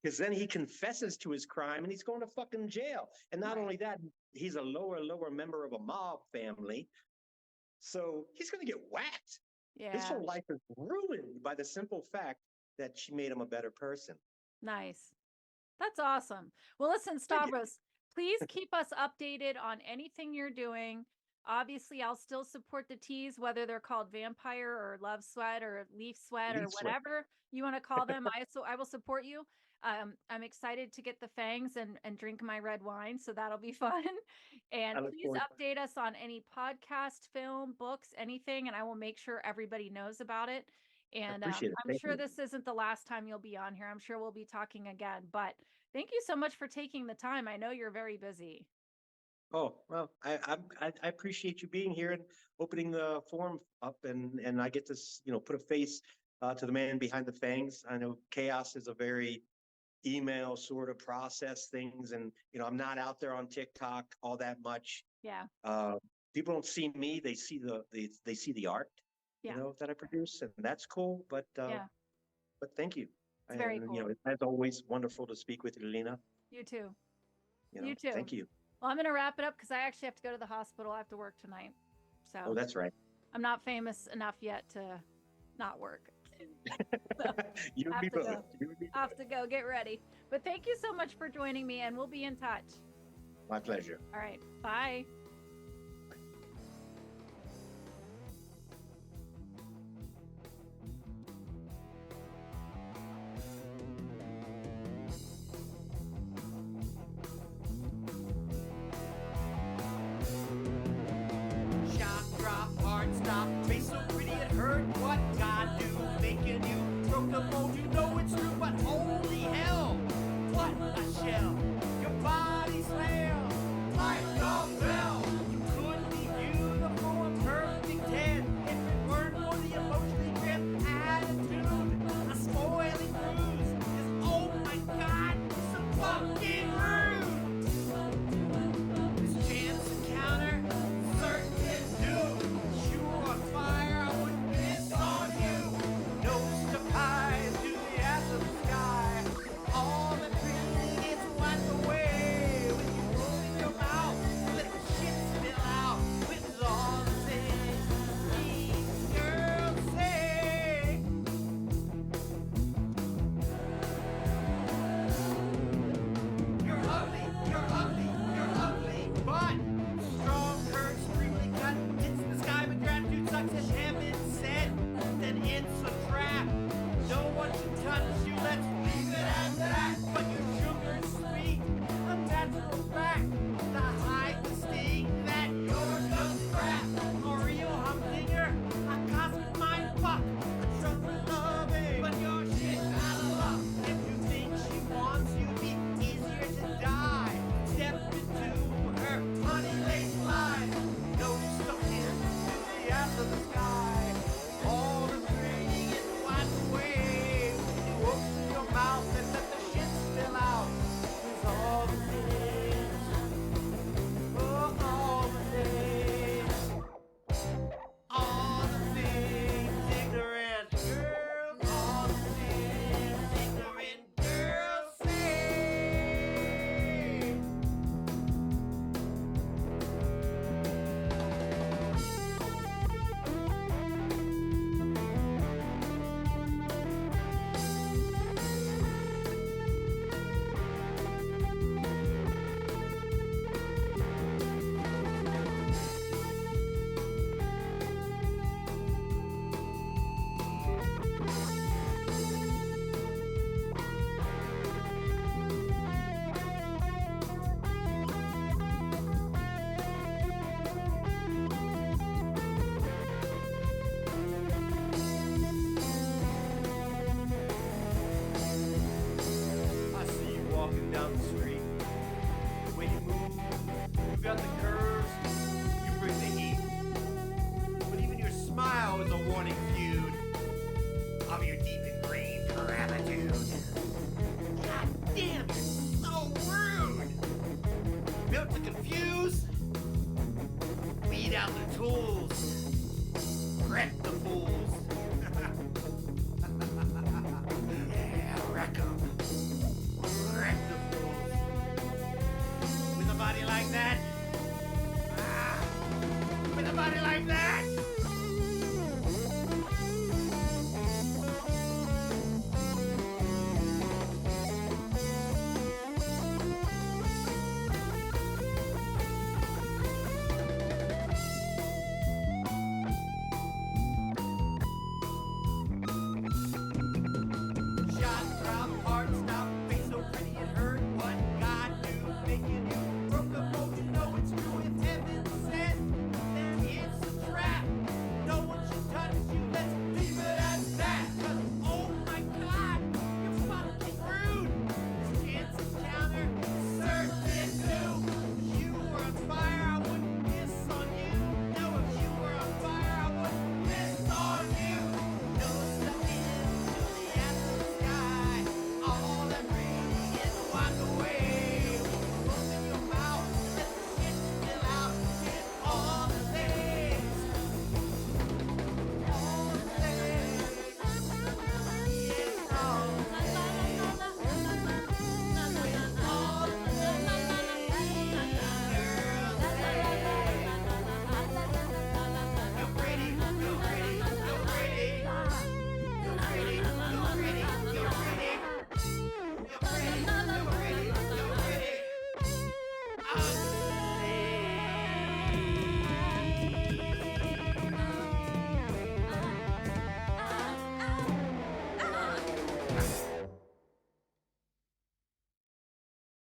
Because then he confesses to his crime and he's going to fucking jail. And not only that, he's a lower member of a mob family. So he's going to get whacked. Yeah. His whole life is ruined by the simple fact that she made him a better person. Nice. That's awesome. Well, listen, Stavros, please keep us updated on anything you're doing. Obviously, I'll still support the teas, whether they're called Vampyre or Love Sweat or Leaf Sweat or whatever you want to call them. I will support you. I'm excited to get the fangs and drink my red wine, so that'll be fun. And please update us on any podcast, film, books, anything, and I will make sure everybody knows about it. And I'm sure this isn't the last time you'll be on here. I'm sure we'll be talking again. But thank you so much for taking the time. I know you're very busy. Oh, well, I appreciate you being here and opening the forum up, and I get to put a face to the man behind the fangs. I know chaos is a very email sort of process things, and I'm not out there on TikTok all that much. Yeah. People don't see me; they see the art. That I produce, and that's cool. But thank you. It's very cool. As always, wonderful to speak with you, Lena. You too. You too. Thank you. Well, I'm going to wrap it up because I actually have to go to the hospital. I have to work tonight. So. Oh, that's right. I'm not famous enough yet to not work. So You would be both. I have to go get ready. But thank you so much for joining me, and we'll be in touch. My pleasure. All right. Bye. success having said, then it's a trap. No one should touch you. Warning,